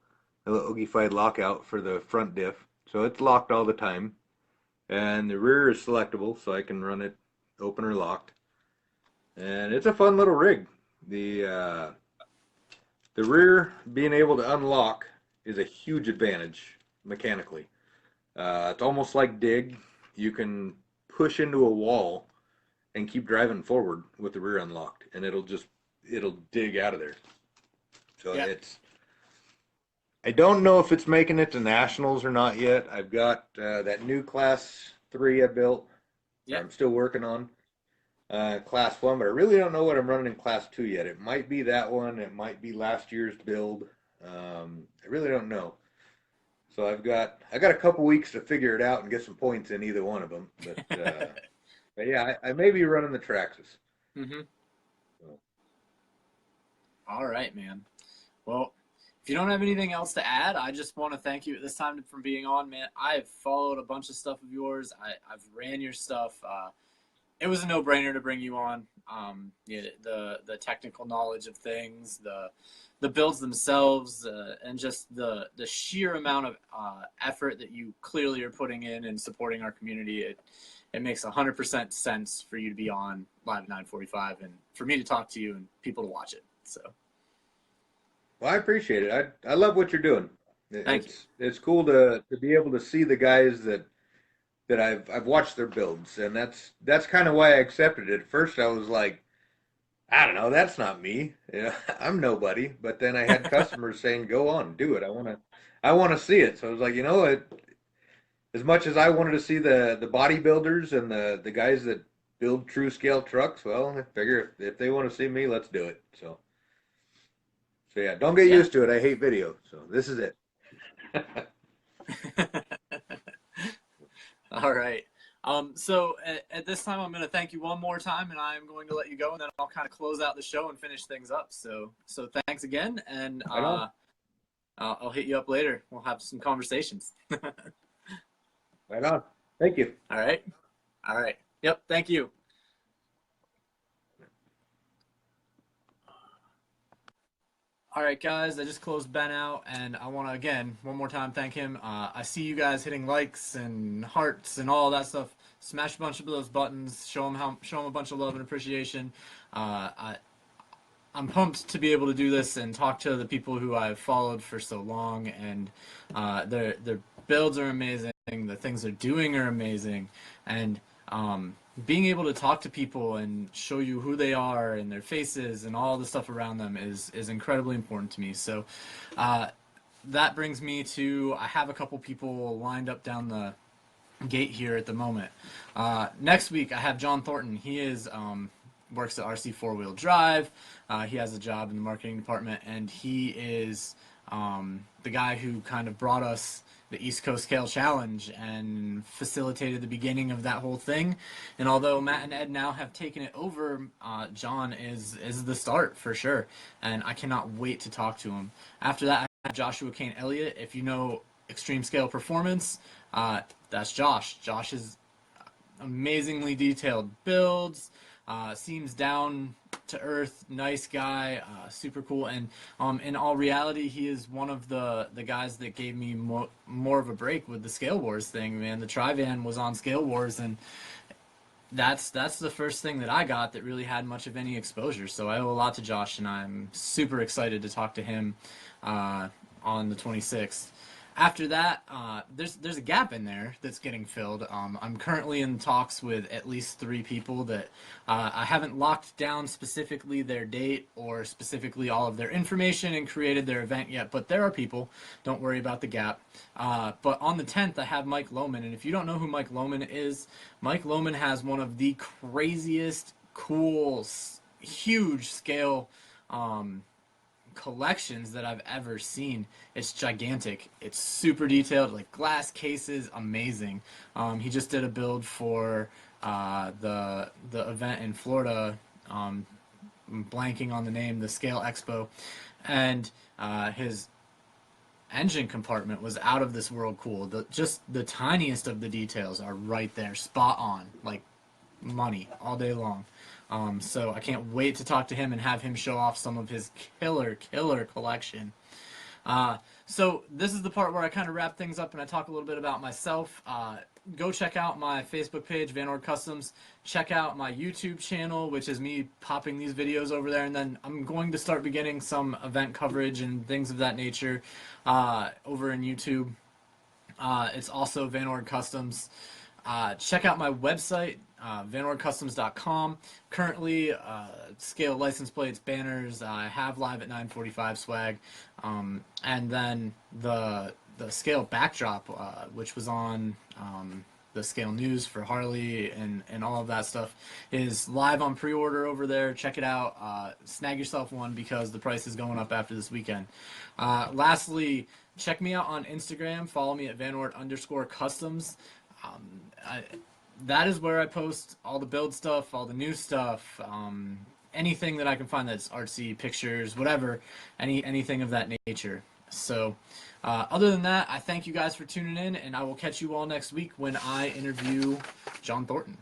Speaker 2: oogie-fied lockout for the front diff. So it's locked all the time. And the rear is selectable, so I can run it open or locked. And it's a fun little rig. The rear being able to unlock is a huge advantage mechanically. It's almost like dig. You can push into a wall and keep driving forward with the rear unlocked, and it'll dig out of there. So
Speaker 1: Yeah.
Speaker 2: I don't know if it's making it to nationals or not yet. I've got that new class 3 I built.
Speaker 1: Yeah.
Speaker 2: I'm still working on class 1, but I really don't know what I'm running in class 2 yet. It might be that one. It might be last year's build. I really don't know. So I got a couple weeks to figure it out and get some points in either one of them. But yeah, I may be running the Traxxas.
Speaker 1: Mm-hmm. So. All right, man. Well, if you don't have anything else to add, I just want to thank you at this time for being on, man. I've followed a bunch of stuff of yours. I've ran your stuff. It was a no-brainer to bring you on. Yeah, the technical knowledge of things, the builds themselves, and just the sheer amount of effort that you clearly are putting in and supporting our community. It makes 100% sense for you to be on Live at 945 and for me to talk to you and people to watch it. So.
Speaker 2: Well, I appreciate it. I love what you're doing.
Speaker 1: Thank you.
Speaker 2: It's cool to be able to see the guys that I've watched their builds, and that's kind of why I accepted it. At first, I was like, I don't know, that's not me. Yeah, I'm nobody. But then I had customers saying, "Go on, do it. I want to see it." So I was like, as much as I wanted to see the bodybuilders and the guys that build true scale trucks, well, I figure if they want to see me, let's do it. So yeah, don't get used to it. I hate video, so this is it.
Speaker 1: All right. So at this time, I'm going to thank you one more time, and I'm going to let you go, and then I'll kind of close out the show and finish things up. So thanks again, and I'll hit you up later. We'll have some conversations.
Speaker 2: Right on. Thank you.
Speaker 1: All right. All right. Yep. Thank you. All right, guys, I just closed Ben out, and I want to, again, one more time, thank him. I see you guys hitting likes and hearts and all that stuff. Smash a bunch of those buttons. Show him a bunch of love and appreciation. I'm pumped to be able to do this and talk to the people who I've followed for so long, and their builds are amazing. The things they're doing are amazing, and being able to talk to people and show you who they are and their faces and all the stuff around them is incredibly important to me. So that brings me to, I have a couple people lined up down the gate here at the moment. Next week I have John Thornton. He is works at RC 4-Wheel Drive. He has a job in the marketing department, and he is the guy who kind of brought us the East Coast Scale Challenge and facilitated the beginning of that whole thing. And although Matt and Ed now have taken it over, John is the start for sure. And I cannot wait to talk to him. After that, I have Joshua Kane Elliott. If you know Extreme Scale Performance, that's Josh. Josh is amazingly detailed builds, seems down to earth, nice guy, super cool, and in all reality, he is one of the guys that gave me more of a break with the Scale Wars thing, man. The Tri-Van was on Scale Wars, and that's the first thing that I got that really had much of any exposure. So I owe a lot to Josh, and I'm super excited to talk to him on the 26th. After that, there's a gap in there that's getting filled. I'm currently in talks with at least 3 people that I haven't locked down specifically their date or specifically all of their information and created their event yet, but there are people. Don't worry about the gap. But on the 10th, I have Mike Lohman, and if you don't know who Mike Lohman is, Mike Lohman has one of the craziest, cool, huge scale collections that I've ever seen. It's gigantic. It's super detailed, like glass cases, amazing. He just did a build for the event in Florida. I'm blanking on the name, the Scale Expo, and his engine compartment was out of this world cool. Just the tiniest of the details are right there, spot on, like money all day long. So I can't wait to talk to him and have him show off some of his killer collection. So this is the part where I kind of wrap things up and I talk a little bit about myself. Go check out my Facebook page, VanOrd Customs. Check out my YouTube channel, which is me popping these videos over there. And then I'm going to start beginning some event coverage and things of that nature over in YouTube. It's also VanOrd Customs. Check out my website, VanOrdCustoms.com. Currently, scale license plates, banners. I have live at 9:45 swag, and then the scale backdrop, which was on the Scale News for Harley and all of that stuff, is live on pre-order over there. Check it out. Snag yourself one because the price is going up after this weekend. Lastly, check me out on Instagram. Follow me at VanOrd_Customs. That is where I post all the build stuff, all the new stuff, anything that I can find that's artsy, pictures, whatever, anything of that nature. So other than that, I thank you guys for tuning in, and I will catch you all next week when I interview John Thornton.